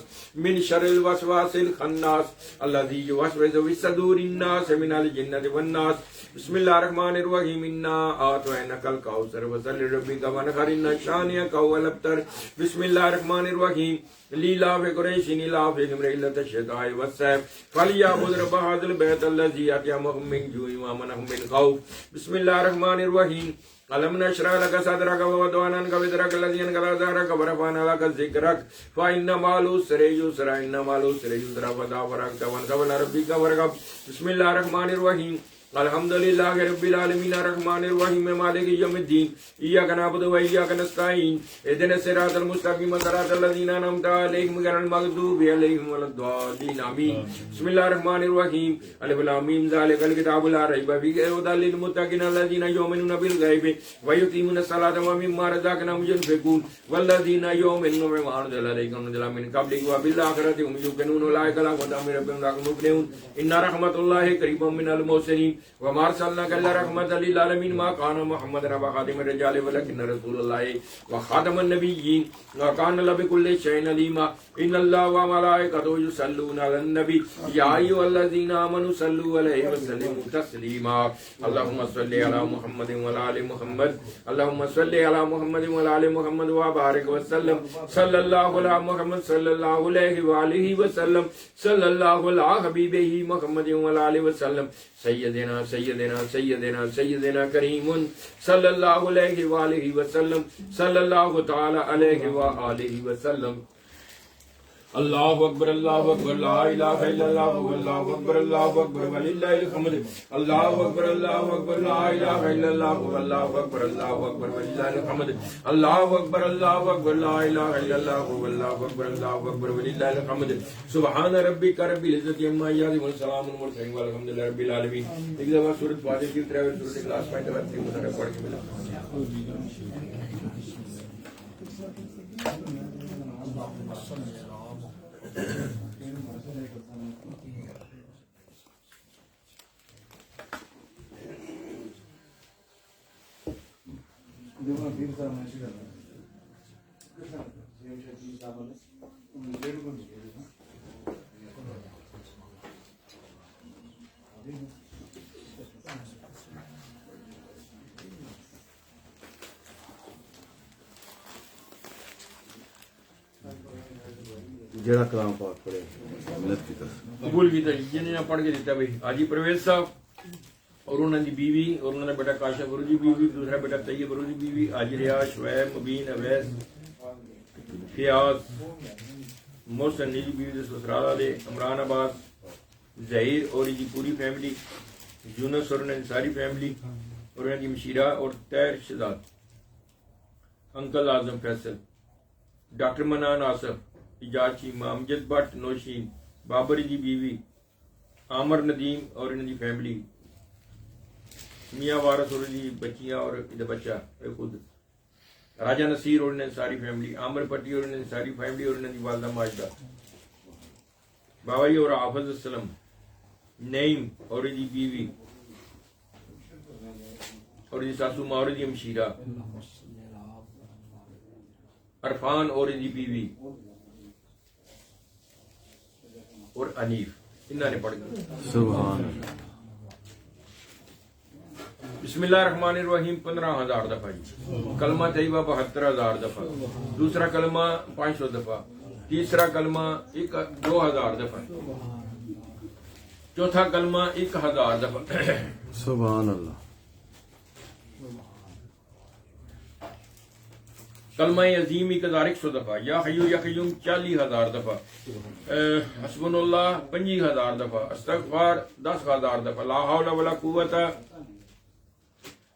من شر الوسواس الخناس الذي يوسوس في صدور الناس من الجنة والناس بسم اللہ الرحمن الرحیم انا اعطیناک الکوثر فصل لربک وانحر ان شانئک هو الابتر بسم اللہ الرحمن الرحیم لیلاف قریش لیلافہم رحلۃ الشتاء والصیف فلیعبدوا رب هذا البیت الذی اطعمهم من جوع وآمنهم من خوف بسم اللہ الرحمن الرحیم علم نشرح لك صدرك ووضعنا عنك وزرك الذي انقض ظهرك ورفعنا لك ذكرك فإن مع العسر يسرا إن مع العسر يسرا فإذا فرغت فانصب إلى ربك فارغب بسم الله الرحمن الرحيم الحمد لله رب العالمين الرحمن الرحيم مالك يوم الدين إياك نعبد وإياك نستعين اهدنا الصراط المستقيم صراط الذين أنعمت عليهم غير المغضوب عليهم ولا الضالين آمين بسم الله الرحمن الرحيم ألف لام ميم ذلك الكتاب لا ريب فيه هدى للمتقين الذين يؤمنون بالغيب ويقيمون الصلاة ومما رزقناهم ينفقون والذين يؤمنون بما أنزل إليك وأنزل من قبلك وبالآخرة هم يوقنون أولئك على هدى من ربهم يوقنون إن رحمة الله قريب من المحسنين وما ارسلناك الا رحمة للعالمين ما كان محمد ابا خاتم الرجال ولكن رسول الله وخاتم النبيين وكان الله بكل شيء عليما ان الله وملائكته يصلون على النبي يا ايها الذين امنوا صلوا عليه وسلموا تسليما اللهم صل على محمد وعلى ال محمد اللهم صل على محمد وعلى ال محمد وبارك وسلم صلى الله على محمد صلى الله عليه وآله وسلم صلى الله على حبيبه محمد وعلى آله وسلم سيدنا سيدنا سيدنا سيدنا كريم صلى الله عليه وآله وسلم صلى الله تعالى عليه وآله وسلم اللہ اکبر لا الہ الا اللہ واللہ اکبر وللہ الحمد اللہ اکبر لا الہ الا اللہ واللہ اکبر وللہ الحمد اللہ اکبر لا الہ الا اللہ واللہ اکبر وللہ الحمد سبحان ربک رب العزت عما یصفون سلام المرسلین والحمد للہ رب العالمین. ایک دفعہ سورۃ فاتحہ کی تلاوت سورۃ اخلاص پڑھ کے ملا جڑا کلام پاک پڑھے محنت کی طرف قبول کی طرح جنہیں پڑھ کے دیتا بھائی حاجی پرویز صاحب اور انہوں نے بیوی اور انہوں نے بیٹا کاشف عروجی بیوی دوسرا بیٹا طیب عروجی بیوی حاجی ریاض شعیب مبین اویس فیاض محسن نیجی بیوی سسرال والے عمران آباد ظہیر اور ان کی پوری فیملی یونس اور انہوں نے ساری فیملی اور انہوں کی مشیرہ اور طاہر شہزاد انکل اعظم فیصل ڈاکٹر منان آصف ایجاد چیمہ امجد بٹ نوشین بابر جی بیوی عامر ندیم اور ان کی فیملی میاں وارث اور جی بچیاں اور بچہ خود راجہ نصیر اور انہیں ساری فیملی عامر پٹی اور انہیں ساری فیملی اور انہیں کی والدہ ماجدہ بابا جی اور حافظ السلم نعیم اور جی بیوی اور جی ساسو ماں اور جی مشیرہ عرفان اور جی بیوی اور انیف انہوں نے پڑھ گئی سبحان اللہ. بسم اللہ الرحمن الرحیم 15,000 دفعہ جی. کلمہ طیبہ 72,000 دفعہ. دوسرا کلمہ 500 دفعہ. تیسرا کلمہ 2,000 دفعہ. چوتھا کلمہ 1,000 دفعہ. سبحان اللہ. کلمہ عظیم 1,100 دفعہ. یا حیو یا قیوم 40,000 دفعہ. حسبنا اللہ 25,000 دفعہ. استغفار 10,000 دفعہ. لا حول ولا قوت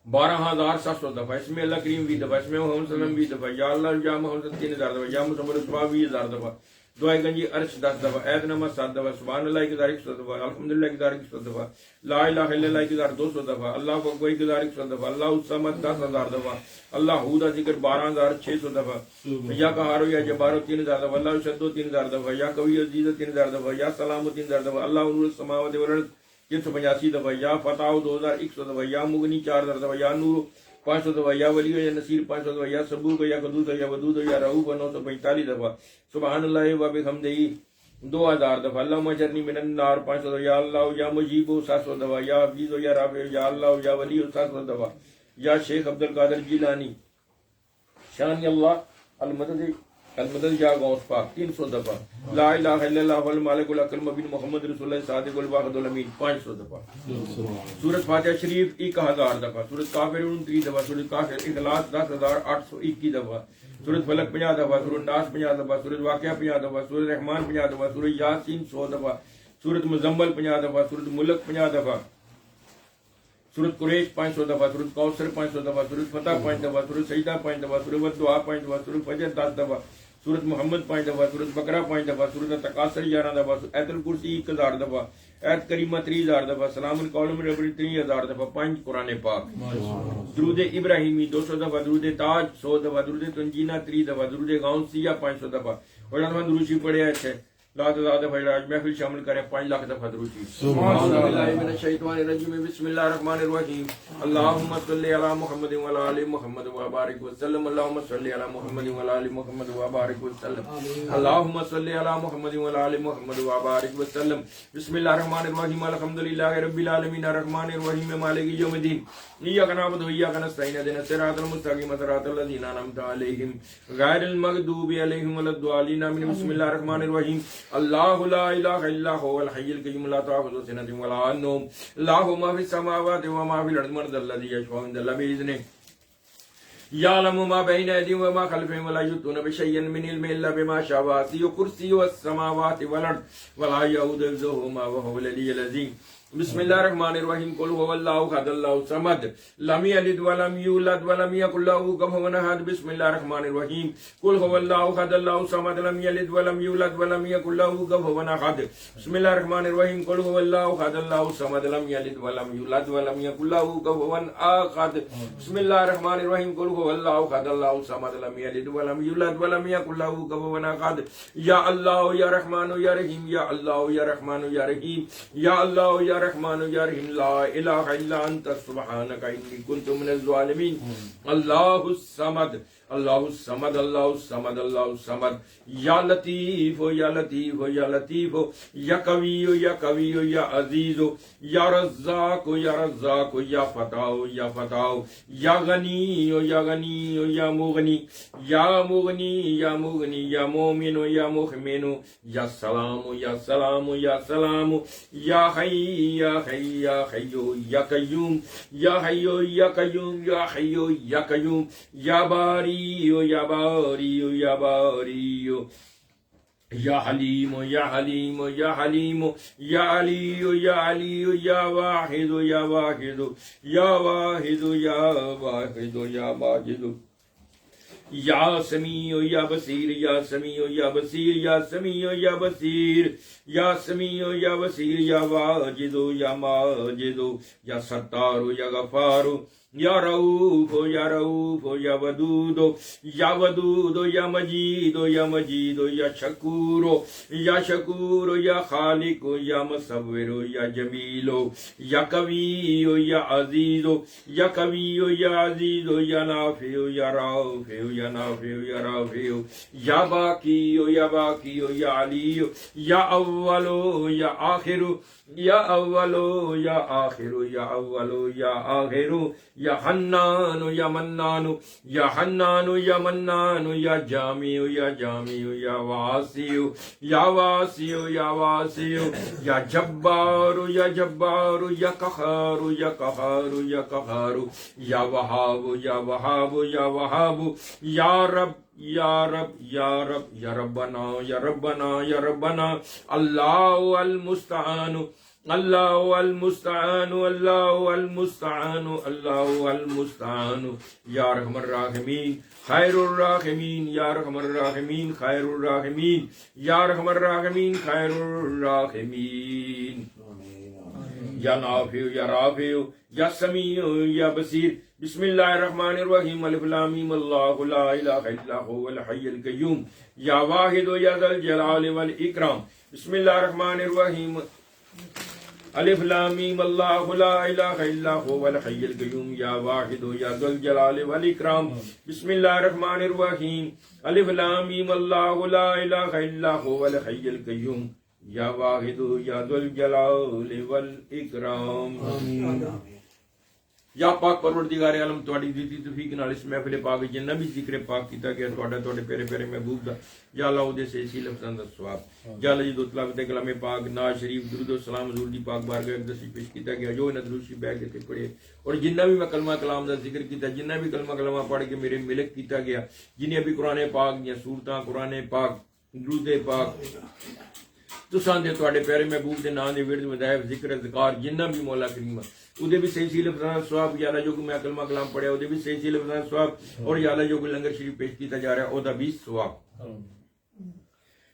12,700 دفعہ. اس میں اللہ کریم 20 دفعہ. اس میں محمد صلی اللہ علیہ وسلم 20 دفعہ. یا اللہ یا محمد 3,000 دفعہ. یا محمد رسول 20,000 دفعہ. دعائے گنجی عرش 10 دفعہ. عید نمہ 7 دفعہ. سبحان اللہ 1,100 دفعہ. الحمدللہ 1,100 دفعہ. لا الہ الا اللہ 1,200 دفعہ. اللہ اکبر 1,100 دفعہ. اللہ الصمد 10,000 دفعہ. اللہ حودہ ذکر 12,600 دفعہ. یا قہارو یا جبارو 3,000 دفعہ. اللہ شدو 3,000 دفعہ. یا قوی عزیز 3,000 دفعہ. یا سلام 3,000 دفعہ. اللہ نور السماوات والارض 385 دفعہ. یا فتح 2,100 دفعہ. یا مغنی 4,000 دفعہ. یا نور 500 دفعہ. یا ولی یا نصیر 500 دفعہ. یا سبوک یا قدوس یا ودود یا رؤوف 945 دفعہ. سبحان اللہ و بحمدہ 2,000 دفعہ. اللہم اجرنی من النار 500 دفعہ. یا اللہ یا مجیب 700 دفعہ. یا حفیظ یا رافع یا اللہ یا ولی 700 دفعہ. یا شیخ عبد القادر جیلانی شان اللہ المدد یا غوث پاک 300 دفعہ. لا الہ الا اللہ والمالک الاکرم مبین محمد رسول اللہ صادق الواحد الامین 500 دفعہ. سورۃ فاتحہ شریف 1,000 دفعہ. سورۃ کافرون 29 دفعہ. سورۃ کافر اخلاص 10,821 دفعہ. سورۃ فلق 50 دفعہ. سورۃ ناس 50 دفعہ. سورۃ واقعہ 50 دفعہ. سورۃ رحمان 50 دفعہ. سورۃ یاسین 100 دفعہ. سورۃ مزمل 50 دفعہ. سورۃ ملک 50 دفعہ. سورۃ قریش 500 دفعہ. سورۃ کوثر 500 دفعہ. سورۃ فتح 5 دفعہ. سورۃ سجدہ 5 دفعہ. سورۃ والدعاء 5 دفعہ. سورۃ فجر 10 دفعہ. سورۃ محمد 5 دفعہ. سورۃ بقرہ 5 دفعہ. سورۃ تکاثر 11 دفعہ. آیت الکرسی 1,000 دفعہ. آیت کریمہ 30,000 دفعہ. سلام القول من رب 3,000 دفعہ. 5 قرآن پاک. درود ابراہیمی 200 دفعہ. درود تاج 100 دفعہ. درود تنجینہ 3 دفعہ. درود غوثیہ 500 دفعہ. اور درود شریف پڑھے ہے لا تزاد فجر محفل شامل کرے 5 لاکھ دفعہ درود شریف اعوذ باللہ من الشیطان الرجیم بسم اللہ الرحمن الرحیم اللهم صل علی محمد وعلی آل محمد وبارک وسلم اللهم صل علی محمد وعلی آل محمد وبارک وسلم اللهم صل علی محمد وعلی آل محمد وبارک وسلم بسم اللہ الرحمن الرحیم الحمدللہ رب العالمین الرحمن الرحیم مالک یوم الدین ایاک نعبد وایاک نستعین اهدنا الصراط المستقیم صراط الذین انعمت علیہم غیر المغضوب علیہم ولا الضالین آمین بسم اللہ الرحمن الرحیم اللہ لا الہ الا هو الحی القیوم لا تأخذہ سنۃ ولا نوم له ما فی السماوات وما فی الارض من ذا الذی یشفع عنده بإذنه يعلم ما بين أيديهم وما خلفهم ولا يحيطون بشيء من علمه إلا بما شاء وسع كرسيه السماوات والأرض ولا يؤوده حفظهما وهو العلي العظيم بسم اللہ الرحمن الرحیم قل هو اللہ احد اللہ الصمد لم یلد ولم یولد ولم یکن له کفوا احد بسم اللہ الرحمن الرحیم قل هو اللہ احد اللہ الصمد لم یلد ولم یولد ولم یکن له کفوا احد بسم اللہ الرحمن الرحیم قل هو اللہ احد اللہ الصمد لم یلد ولم یولد ولم یکن له کفوا احد بسم اللہ الرحمن الرحیم قل هو اللہ احد اللہ الصمد لم یلد ولم یولد ولم یکن له کفوا احد یا اللہ یا رحمان یا رحیم یا اللہ یا رحمان یا رحیم یا اللہ یا رحمان یا رحیم لا الہ الا انت سبحانک انی کنت من الظالمین اللہ الصمد اللہ الصمد اللہ الصمد اللہ الصمد یا لطیف یا لطیف یا لطیف یا قوی یا قوی یا عزیز یا رزاق یا رزاق یا فتاح یا فتاح یا غنی یا غنی یا مغنی یا مغنی یا مغنی یا مومن یا مؤمن یا سلام یا سلام یا سلام یا حی یا حی یا حی یا قیوم یا حی یا قیوم یا حی یا قیوم یا باری یا باری یا باری یا حلیم یا حلیم یا حلیم یا علی یا علی یا واحد یا واحد یا واحد یا واحد یا واحد یا سمیع یا بصیر یا سمیع یا بصیر یا سمیع یا بصیر یا سمیع یا بصیر یا واجد یا ماجد یا ستار یا غفار یا رؤوف یا رؤوف یا ودود یا ودود یا مجید یا مجید یا شکور یا شکور یا خالق یا مصور یا جمیل یا قوی یا عزیز یا قوی یا عزیز یا نافع یا رافع یا نافع یا رافع یا باقی یا باقی یا علی یا اول یا آخر یا اول یا آخر یا اول یا آخر یا حنان یا منان یا حنان یا منان یا جامع یا جامع یا واسع یا واسع یا واسع یا جبار یا جبار یا قہار یا قہار یا قہار یا وہاب یا وہاب یا وہاب یا رب یا رب یا رب یا ربنا یا ربنا یا ربنا اللہ المستعان اللہ المستعان اللہ المستعان اللہ المستعان یا ارحم الراحمین خیر الراحمین یا ارحم الراحمین خیر الراحمین یا ارحم الراحمین خیر الراحمین یا نافع یا رافع یا سمیع یا بصیر بسم اللہ الرحمن الرحیم الف لام میم اللہ لا الہ الا هو الحی القیوم یا واحد یا ذا الجلال والاکرام بسم اللہ الرحمن الرحیم الف لام میم اللہ لا الہ الا هو الحی القیوم یا واحد یا ذا الجلال والاکرام بسم اللہ الرحمن الرحیم الف لام میم اللہ لا الہ الا هو الحی القیوم یا واحد یا ذو الجلال والاکرام یا پاک پروردگار عالم تواڈی دتی توفیق نال اس محفل پاک جنہ بھی ذکر پاک کیتا گیا تواڈے پیارے پیارے محبوب دا یا اللہ اودے سے اسی لفظاں دا ثواب یا اللہ جی دو تلاوت کلام پاک ناز شریف درود و سلام حضور دی پاک بارگاہ اقدس پیش کیتا گیا جو انہاں دروشی بیٹھ کے پڑھے اور جنہ بھی میں کلمہ کلام دا ذکر کیتا جنہ بھی کلمہ پڑھ کے میرے ملک کیتا گیا جنہیں بھی قرآن پاک یا سورتاں قرآن پاک درود پاک تساں دے تواڈے پیارے محبوب دے نام دے ورد مذاہب ذکر اذکار جنہ بھی مولا کریم اودے بھی صحیح لفظاں ثواب یا اللہ جو میں کلمہ کلام پڑھیا اودے بھی صحیح لفظاں ثواب اور یا اللہ جو لنگر شریف پیش کیتا جا رہا ہے اودا بھی ثواب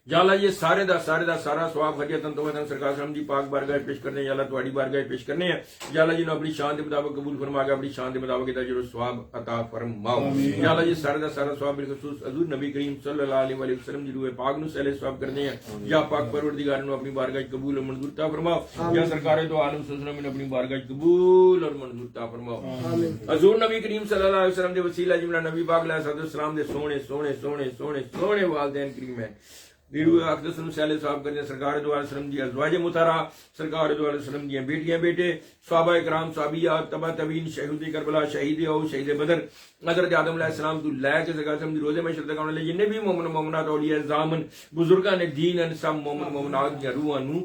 یا اللہ یہ سارے دا سارا سواب خدیتن توحیدن سرکار صلی دی پاک بارگاہ پیش کرنے ہیں، یا اللہ تواڈی بارگاہ پیش کرنے ہیں، یا اللہ جنہوں اپنی شان دے مطابق قبول فرما کے اپنی شان دے مطابق اجر و ثواب عطا فرماؤ. یا اللہ یہ سارا ثواب بالخصوص حضور نبی کریم صلی اللہ علیہ وآلہ وسلم دی روح پاک نو سہل ثواب کرنے ہیں. یا پاک پروردگار نو اپنی بارگاہ قبول اور منظور عطا فرماؤ. یا سرکار دو عالم صلی اللہ علیہ وسلم نے اپنی بارگاہ قبول اور منظور عطا فرماؤ. حضور نبی کریم صلی اللہ علیہ وسلم دے وسیلہ جملہ نبی پاک علیہ السلام دے سونے سونے سونے سونے سونے والدین کریم ہیں. دیرو اقدس نو سہل ثواب کرنے سرکار دو علیہ وسلم دی ازواج مطہرہ، سرکار دو علیہ وسلم دی بیٹیاں بیٹے، صحابہ کرام صحابیات تبع تابعین، شہید کربلا، شہید او شہید بدر، حضرت آدم علیہ السلام تو لے کے سرکار وسلم دی روزے میں شرکت کرنے والے جتنے بھی مومن مومنات اولیاء زامن بزرگان دین ان سب مومن مومنات دی روحاں نو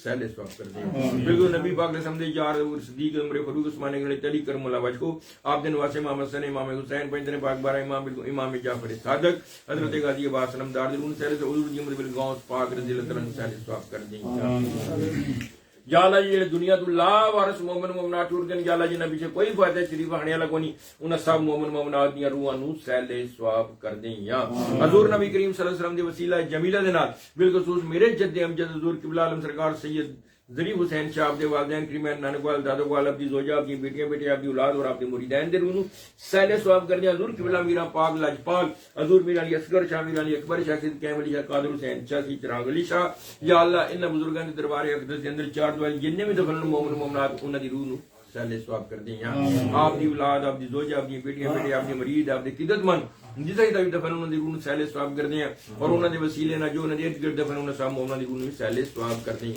سہل ثواب کر دیں. بالکل نبی پاک علیہ السلام دے یار صدیق عمر فاروق عثمان غنی علی کرم اللہ وجہہ، آپ دن واسے امام حسن، امام حسین، پنجتن پاک بارہ امام، بالکل امام جعفر صادق، حضرت غازی عباس سلام دار درون سہل سے حضور جی مدبل غوث پاک رضی اللہ عنہ سہل ثواب کر دیں. یا اللہ یہ دنیا تو لا وارث مومن مومنات ٹور کے یا اللہ جی نبی سے کوئی فائدہ شریف ہنے والا کوئی انہاں سب مومن مومنات دی روحاں نو سہل ثواب کر دیں. یا حضور نبی کریم صلی اللہ علیہ وسلم دے وسیلہ جمیلہ دے نال بالخصوص میرے جد امجد حضور قبلہ عالم سرکار سید ظریف حسین شاہ آپ دے والدین کریمین نانک وال دادو وال آپ دی زوجہ آپ دی بیٹیاں بیٹے آپ دی اولاد اور آپ دے مریدین دے روح نو سہل ثواب کر دیں. حضور قبلہ میرا پاک لاجپال حضور میرا علی اصغر شاہ، میرا علی اکبر شاہ، سید کیم علی شاہ، قادر حسین شاہ، سید چراغ علی شاہ، یا اللہ انہاں بزرگاں دے دربار اقدس دے اندر چار دعائیں جننے بھی دفن مومن مومنات انہاں دی روح نو سہل ثواب کر دیں. یا آپ دی اولاد، آپ دی زوجہ، آپ دی بیٹیاں بیٹے، آپ دی مرید، آپ دے قدرت مند جسے ہی دفن انہوں نے روح سہل ثواب کر دیں. اور انہوں نے وسیلے نہ جو انہوں نے ارد گرد دفن انہوں نے سب انہوں نے روح سہل ثواب کر دیں.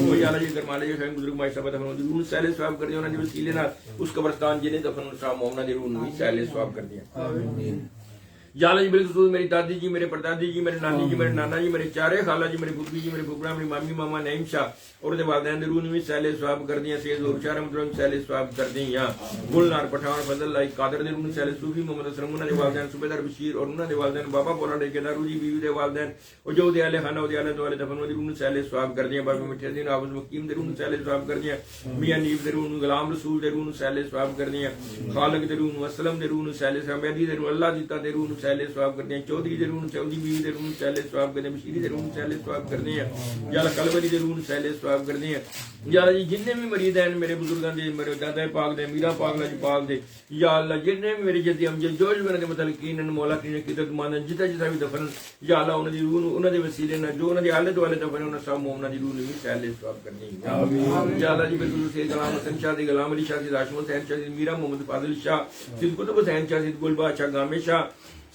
وہ یا اللہ یہ کرمالے جو شاہد بزرگ مائی صاحب دفن انہوں نے روح سہل ثواب کر دیں. انہوں نے وسیلے نہ اس قبرستان جنہیں دفن انہوں نے سب انہوں نے روح سہل ثواب کر دیں. یا اللہ جی بالخصوص میری دادی جی، میرے پردادی جی، میرے نانی جی، میرے نانا جی، میرے چارے خالہ جی، میرے پھپھی جی، میرے پھپھڑا، میری مامی ماما نعیم شاہ اور دے والدین دے روح بھی سہل ثواب کر دیں. سید ظہور شاہ رحمۃ اللہ سہل ثواب کر دیں. یا گلنار پٹھان فضل اللہ قادر دے روح سہل، صوفی محمد اسلم انہاں دے والدین، صوبیدار بشیر اور انہاں دے والدین، بابا بولا ٹھیکیدار روجی بیوی دے والدین اور جو دے اہل خانہ او دے اہل دوالے دفن دے روح سہل ثواب کر دیں. بابا مٹھے دین حافظ مقیم دے روح سہل ثواب کر دیں. میاں نیب دے روح، غلام رسول دے روح سہل ثواب کر دیں. خالق دے روح، اسلم دے روح سہل ثواب، مہدی دے روح، اللہ دیتا دے روح سہل ثواب کر دیں. چودھری دے روح، چودھری بیوی دے روح سہل ثواب کر دیں. بشیری دے روح سہل ثواب کر دیں. یا اللہ کلوری دے روح سہل ثواب کر دیں. یا اللہ جی جتنے بھی مریض ہیں میرے بزرگاں دے، میرے دادا پاک دے، میرا پاک لاج پاک دے، یا اللہ جتنے بھی میرے جدی امجد جو جو میرے متعلقین ہیں مولا کی قدرت مان جتا جتا بھی دفن یا اللہ انہاں دی روح انہاں دے وسیلے نہ جو انہاں دے آلے دوالے دفن انہاں سب مومناں دی روح بھی سہل ثواب کرنی. یا اللہ جی بالکل سید غلام حسن شاہ دی، غلام علی شاہ دی، ہاشم حسین شاہ دی، میرا محمد فاضل شاہ، سید قطب حسین شاہ، سید گل بادشاہ گامے شاہ،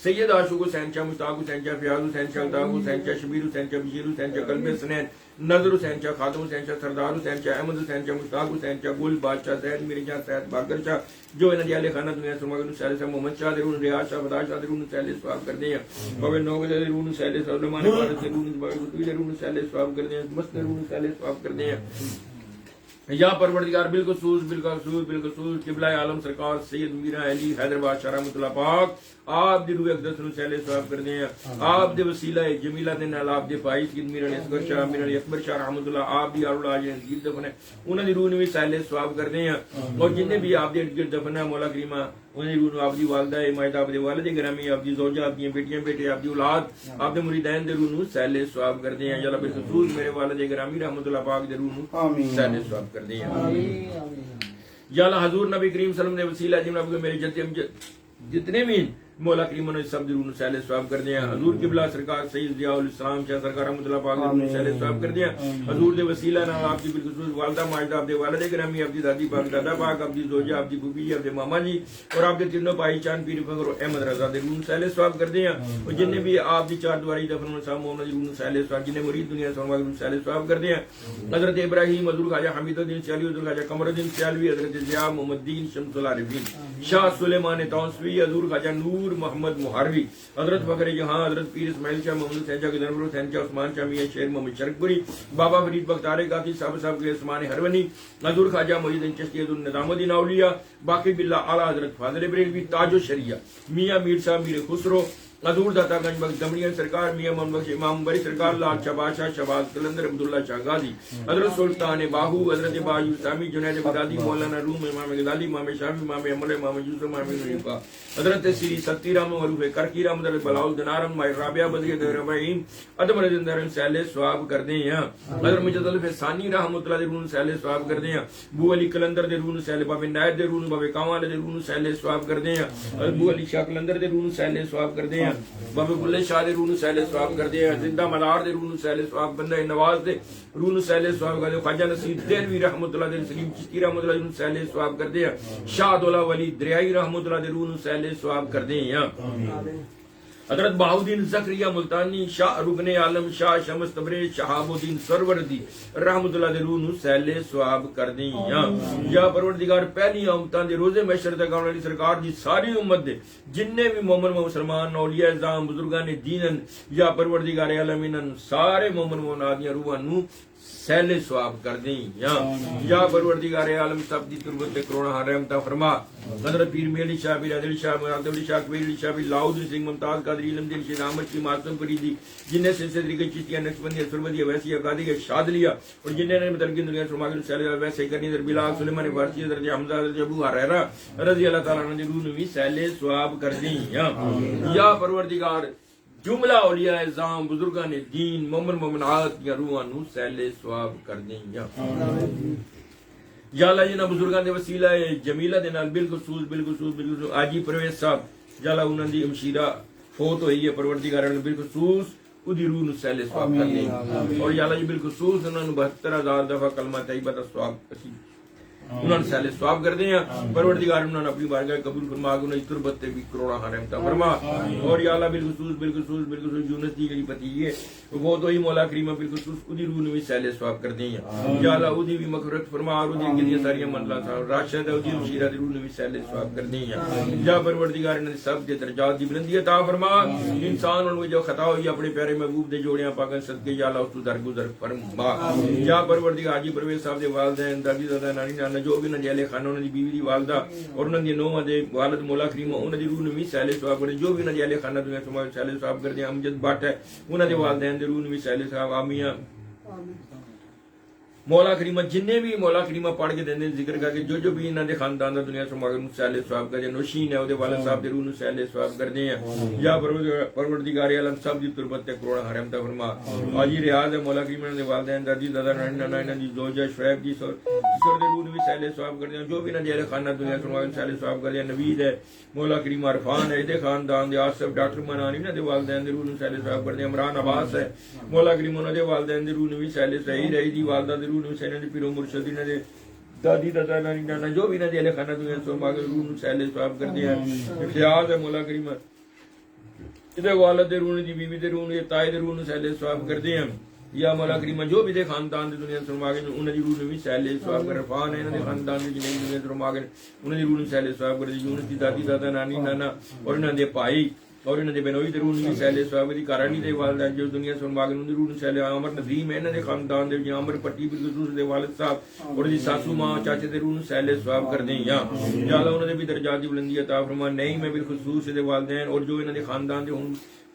سید عاشق حسین شاہ، مشتاق حسین شاہ، فیاض حسین شاہ، الطاف حسین شاہ، شبیر حسین شاہ، بشیر حسین شاہ، قلب حسنین، نظر حسین شاہ، خاتم حسین شاہ، سردار حسین شاہ، احمد حسین شاہ، مشتاق حسین شاہ، گل بادشاہ، سید میری شاہ، سید باقر شاہ، جو انہاں دی اہل خانہ دنیا سرما کے سہل صاحب محمد شاہ دے روح، ریاض شاہ، فدا شاہ دے روح سہل ثواب کر دیں. بابے نوگ دے روح سہل سلیمان عبادت دے روح، بابے قطبی دے روح سہل ثواب کر دیں. مست دے روح سہل ثواب کر دیں. یا پروردگار بالخصوص قبلہ عالم سرکار سید میرا علی حیدرآباد شاہ رحمۃ اللہ پاک آپ دی روح اقدس نو سہل ثواب کر دیں. آپ دے وسیلہ جمیلہ دے نال آپ دے بھائی سید میرا اصغر شاہ، میرا علی اکبر شاہ رحمۃ اللہ آپ دی اولاد جن گرد دفن ہے انہاں دی روح نو بھی سہل ثواب کر دیں. اور جتنے بھی آپ دے گرد دفن ہے مولا کریمہ انہاں دی روح نو آپ دی والدہ ماجدہ، آپ دے والد گرامی، آپ دی زوجہ، آپ دی بیٹیاں بیٹے، آپ دی اولاد، آپ دے مریدین دے روح نو سہل ثواب کر دیں. یا اللہ بالخصوص میرے والد گرامی رحمۃ اللہ پاک دے روح نو سہل ثواب کر دیں. یا اللہ حضور نبی کریم صلی اللہ علیہ وسلم نے وسیلہ جن میرے جد جتنے بھی مولا کریم نے سب درون سہل ثواب کر دیا. حضور قبلہ سرکار سید ضیاء الاسلام شاہ سرکار رحمۃ اللہ پاک نے سہل ثواب کر دیا. حضور دے وسیلہ نال آپ کی بالخصوص والدہ ماجدہ، آپ دے والد گرامی، آپ دی دادی پاک، دادا پاک، آپ دی زوجہ، آپ دی پھوپھی جی، آپ دے ماما جی اور آپ دے تینوں بھائی چاند پیر فخر احمد رضا دے روح سہل ثواب کر دیا. اور جن بھی آپ دی چار دواری دفن صاحب محمد روح سہل ثواب، جن مرید دنیا سنوا کے سہل ثواب کر دیا. حضرت ابراہیم، حضور خواجہ حمید الدین سیالوی، حضور خواجہ قمر الدین سیالوی، حضرت ضیاء محمد الدین شمس العارفین، شاہ سلیمان تونسوی، حضور خواجہ نور محمد مہاروی، حضرت فخر جہاں، حضرت پیر اسماعیل شاہ، محمد حسین شاہ گدنپور، حسین شاہ عثمان شاہ، میاں شیر محمد شرکپوری، بابا فرید بختار قاضی صاحب کے عثمان ہرونی، حضور خواجہ محی الدین چشتی، حضور نظام الدین اولیاء، باقی باللہ اعلیٰ حضرت فاضل بریلوی، تاج و شریعہ، میاں میر صاحب میر خسرو، حضور داتا گنج بخش دمڑیاں سرکار میاں محمد بخش امام بری سرکار لال شاہ بادشاہ شہباز قلندر عبداللہ شاہ غازی حضرت سلطان باہو حضرت باجو سامی جنید بغدادی مولانا روم امام غزالی امام شافعی امام احمد امام یوسف امام حنیفہ حضرت سری ستی رام معروف کرکی رام حضرت بلاؤل دنارم مائی رابعہ بدری ربعین ادم رجندر سیل ثواب کر دیں حضرت مجد الف ثانی رحمۃ اللہ رون سیل ثواب کر دیں بو علی کلندر دے رون سیل بابے نائر دے رون بابے کاواں دے رون سیل ثواب کر دیں بو علی شاہ کلندر دے رون سیل ثواب کر دیں بابے بلے شاہ دے رون سیل ثواب کر دیں زندہ ملار دے رون سیل ثواب بندہ نواز دے رون سیل ثواب کر دیں خواجہ نصیر دہلوی رحمۃ اللہ دے سلیم چشتی رحمۃ اللہ رون سیل ثواب کر دیں شاہ دولہ ولی دریائی رحمۃ اللہ دے رون سیل ثواب کر دیں حضرت بہاؤدین زکریہ ملتانی شاہ رکن عالم شاہ شمس تبریز شہاب الدین سروردی رحمۃ اللہ دے روح نو سیل ثواب کر دیں یا پروردگار پہلی امتاں دے روزے محشر تک آنے والی سرکار دی ساری امت دے جننے بھی مومن و مسلمان اولیاء اعظام بزرگان دین یا پروردگار عالمین سارے مومن و نادیاں روحاں نو سیل ثواب کر دیں یا پروردگار عالم سب دی تربت تے کروڑا رحمتہ فرما حضرت پیر میلی شاہ پیر عادل شاہ مراد علی شاہ کبیر علی شاہ پیر لاؤدین سنگھ ممتاز قادری علم دین شیخ احمد کی معصوم فریدی جنہیں سلسلہ طریقہ چشتیہ نقشبندیہ سرمدیہ ویسیہ قادریہ شاذلیہ اور جنہیں نے متلقی دنیا سرماغل سیل ویسے کرنی در بلال سلیمان فارسی حضرت حمزہ حضرت ابو ہریرہ رضی اللہ تعالیٰ عنہ روح نوی سیل ثواب کر دیں یا پروردگار جملہ اولیاء اعظام بزرگان دین مومن مومنات یا روحاں نو سیل ثواب کر دیں یا اللہ جنہ بزرگان دے وسیلہ جمیلہ دے نال بالخصوص آجی پرویز صاحب یا اللہ انہاں دی امشیرہ فوت ہوئی ہے پروردگار نے بالخصوص ادھی روح نو سیل ثواب کر دیں اور یا اللہ جی بالخصوص انہاں نو 72,000 دفعہ کلمہ طیبہ دا ثواب کسی انہوں نے سیل ثواب کر دیں پروردگار انہوں نے اپنی بارگاہ قبول فرما کے انہیں تربت تے بھی کروڑا رحمتہ فرما اور یا اللہ بالخصوص یونس دی گئی پتی ہے وہ تو ہی مولا کریمہ بالخصوص ادھی روح نے بھی سیل ثواب کر دیں یا اللہ ادھی بھی مغفرت فرما اور ادھی کے لیے ساری منزلہ صاحب راشد ہے ادھی مشیرہ دی روح نے بھی سیل ثواب کر دیں یا پروردگار نے سب دے درجات دی بلندی عطا فرما انسان ان جو خطا ہوئی اپنے پیارے محبوب دے جوڑیاں پاکن صدقے یا اللہ اس تو درگزر فرما یا پروردگار حاجی پرویز صاحب دے والدین دادی دادا نانی نانا جو بھی نجیلے خانہ انہوں نے بیوی دی والدہ اور انہوں نے نوہ دے والد مولا کریمہ انہوں نے روح نوی سیل ثواب کر دیں جو بھی نجیلے خانہ دنیا سماج سیل ثواب کر دیں امجد بٹ ہے انہوں نے والدین دے روح نوی سیل ثواب آمیاں مولا کریمہ جننے بھی مولا کریمہ پڑھ کے دیں ذکر کر کے جو بھی انہوں نے خاندان دا دنیا سماج سیل ثواب کر دیں نوشین ہے وہ دے والد صاحب دے روح نو سیل ثواب کر دیں یا پروردگار عالم سب دی تربت تے کروڑا رحمتہ فرما آجی ریاض ہے مولا کریمہ دے والدین دادی دادا نانی نانا انہوں دی زوجہ شعیب دی سر دے روح نو بھی سیل ثواب کر دیں جو بھی نجیل خانہ دنیا سماج سیل ثواب کر دیں نوید ہے مولا کریم عرفان ہے دے خاندان دے آصف ڈاکٹر منانی نے دے والدین دے روح نو سیل ثواب کر دیں عمران عباس ہے مولا کریم انہوں دے والدین دے روح نو بھی سیل صحیح رہی دی والدہ دے روح نو سیل دے پیرو مرشدی نے دے دادی دادا نانی نانا جو بھی نجیل خانہ دنیا سماج روح نو سیل ثواب کر دیں اختیار ہے مولا کریم دے والد دے روح دی بیوی دے روح دے تائے دے روح نو سیل ثواب کر دیں یا مولا کریمہ جو بھی دے خاندان دے دنیا سرماگن انہوں نے روح نوی سیل ثواب کر رفان ہے انہوں نے خاندان دے جنہیں دنیا سرماگن انہوں نے روح نوی سیل ثواب کر دی یونس دی دادی دادا نانی نانا اور انہوں نے پائی اور انہوں نے بنوئی دے روح نوی سیل ثواب دی کارانی دے والدہ جو دنیا سرماگن انہوں نے روح نوی سیل عامر نظیم ہے انہوں نے خاندان دے عامر پٹی بالخصوص دے والد صاحب اور دی ساسو ماں چاچے دے روح نوی سیل ثواب کر دیں یا اللہ انہوں نے بھی درجات دی بلندی عطا فرما نہیں میں بالخصوص دے والدین اور جو انہوں نے خاندان دے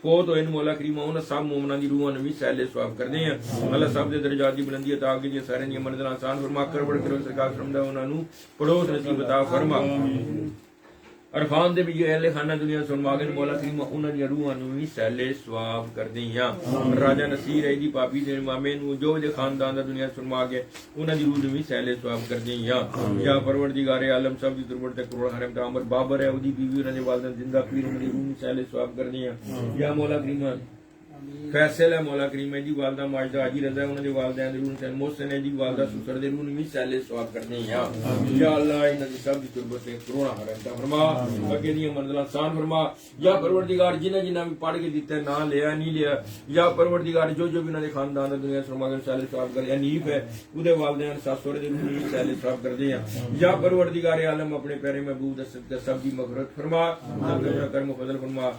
فوت ہوئے مولا کریمہ انہاں سب مومناں دی روحاں نو بھی سیل ثواب کر دیں اللہ سب دے درجات دی بلندی عطا کیجیے سارے دی منزل آسان فرما کر بڑھ کر سرکار فرمایا انہاں نو پڑوس نصیب عطا فرما عرفان دے بھی جو اہل خانہ دنیا سنواگن مولا کریمہ انہاں دی روحاں نو بھی سیل ثواب کر دیں راجہ نصیر ہے دی پاپی دے مامے نو جو دے خاندان دا دنیا سنواگے انہاں دی روح نو بھی سیل ثواب کر دیں یا پروردگار عالم سب دی دربار تے کروڑ حرم تے عمر بابر ہے اودی بیوی انہاں دے والدین زندہ پیر انہاں دی روح نو سیل ثواب کر دیں یا مولا کریمہ فیصل ہے مولا کریم ہے جی والدہ ماجدہ حاجی رضا ہے انہوں نے والدین درون سے محسن ہے جی والدہ سسر درون بھی سیل ثواب کرتے ہیں یا اللہ انہوں نے سب دی تربت سے کروڑا حرمتہ فرما اگے دی منزل آسان فرما یا پروردگار جنہ جنہ بھی پڑھ کے دیتا ہے نہ لیا نہیں لیا یا پروردگار جو بھی انہوں نے خاندان دنیا سے فرما سیل ثواب کر یا نیف ہے ادھے والدین سسر درون بھی سیل ثواب کرتے ہیں یا پروردگار عالم اپنے پیارے محبوب صدقہ سب دی مغفرت فرما کرم و فضل فرما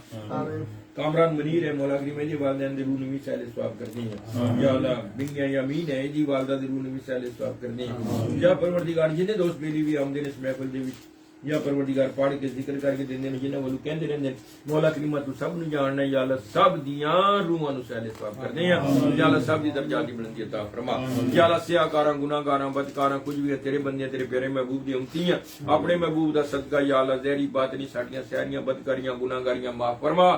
کامران منیر ہے مولا کریم ہے جی والدین دی روح نو بھی سیل ثواب کرتے ہیں یا اللہ بنگیا یامین ہے جی والدہ دی روح نو بھی سیل ثواب کرتے ہیں یا پروردگار جنہیں دوست میری بھی آمدین اس محفل دے وچ یا پروردگار پڑھ کے ذکر کر کے دیندے نے جنہاں والو کہندے رہندے مولا کریم تو سب نو جاننا ہے، یا اللہ سب دیاں روحاں نو سہل ثواب کر دے، یا اللہ سب دی درجات دی بلندی عطا فرما، یا اللہ سیاہکاراں گناہگاراں بدکاراں کچھ بھی ہے تیرے بندے تیرے پیارے محبوب دی امتی ہیں، اپنے محبوب دا صدقہ یا اللہ ظاہری باطنی ساڈیاں سیاریاں بدکاریاں گناہگاریاں معاف فرما،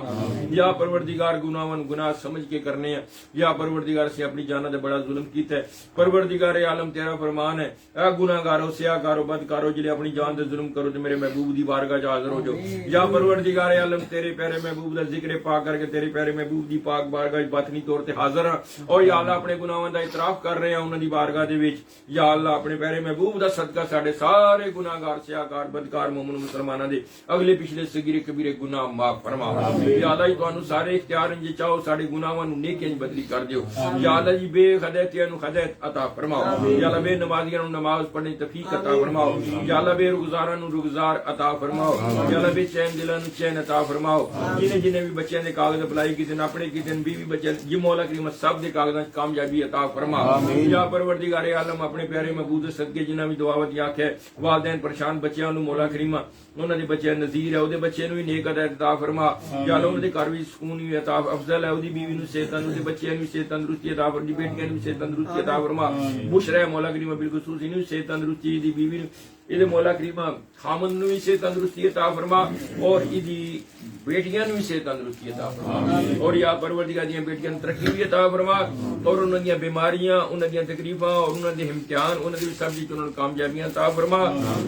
یا پروردگار گناہاں گناہ سمجھ کے کرنے ہیں، یا پروردگار سے اپنی جاناں تے بڑا ظلم کیتا ہے، پروردگار عالم تیرا فرمان ہے اے گناہگارو سیاہکارو بدکارو جڑے اپنی جان تے ظلم کرو تے میرے محبوب دی بارگاہ وچ حاضر ہو جاؤ، یا پروردگار عالم تیرے پیارے محبوب دا ذکر پاک کر کے تیرے پیارے محبوب دی پاک بارگاہ وچ باطنی طور تے حاضر ہاں، اور یا اللہ اپنے گناہاں دا اعتراف کر رہے ہیں انہاں دی بارگاہ دے وچ، یا اللہ اپنے پیارے محبوب دا صدقہ ساڈے سارے گناہگار سیاہکار بدکار مومن مسلماناں دے اگلے پچھلے صغیرے کبیرے گناہ معاف فرما، یا اللہ جی تانوں سارے اختیار ہیں جے چاہو ساڈے گناہاں نوں نیکیاں وچ بدلی کر دیو، یا اللہ جی بے ہدایتیاں نوں ہدایت عطا فرماؤ، یا اللہ بے نمازیاں نوں نماز پڑھنے دی توفیق عطا فرماؤ، یا اللہ بے روزگاراں نوں روزگار عطا فرماؤ، یا اللہ بے چین دلاں نوں چین عطا فرماؤ، جنہیں بھی بچیاں دے کاغذ اپلائی کیتے اپنے کیتے بیوی بچے یہ مولا کریم سب دے کاغذاں کامیابی عطا فرما، یا پروردگار عالم اپنے پیارے محبوب دے صدقے جنہاں بھی دعاوت آکھے والدین پریشان بچیاں نوں مولا کریم انہاں دے بچے نذیر ہے اودے بچے نوں بھی نیک ہدایت عطا فرما، یا اللہ دے گھر وچ سکون بھی عطا افضل ہے اودی بیوی نوں صحت اودے بچے نوں صحت تندرستی عطا فرما، بیٹیاں نوں صحت تندرستی عطا فرما، بشرا ہے مولا کریم بالخصوص انہوں صحت تندرستی دی بیوی نوں یہ مولا کریم خامن نوں بھی صحت تندرستی عطا فرما اور ایدی بیٹیاں نوں بھی صحت تندرستی عطا فرما، اور یا پروردگار دی بیٹیاں نوں ترقی بھی عطا فرما، اور انہاں دی بیماریاں انہاں دی تکلیفاں اور انہاں دے امتحان انہاں دی سب دی انہاں نوں کامیابیاں عطا فرما،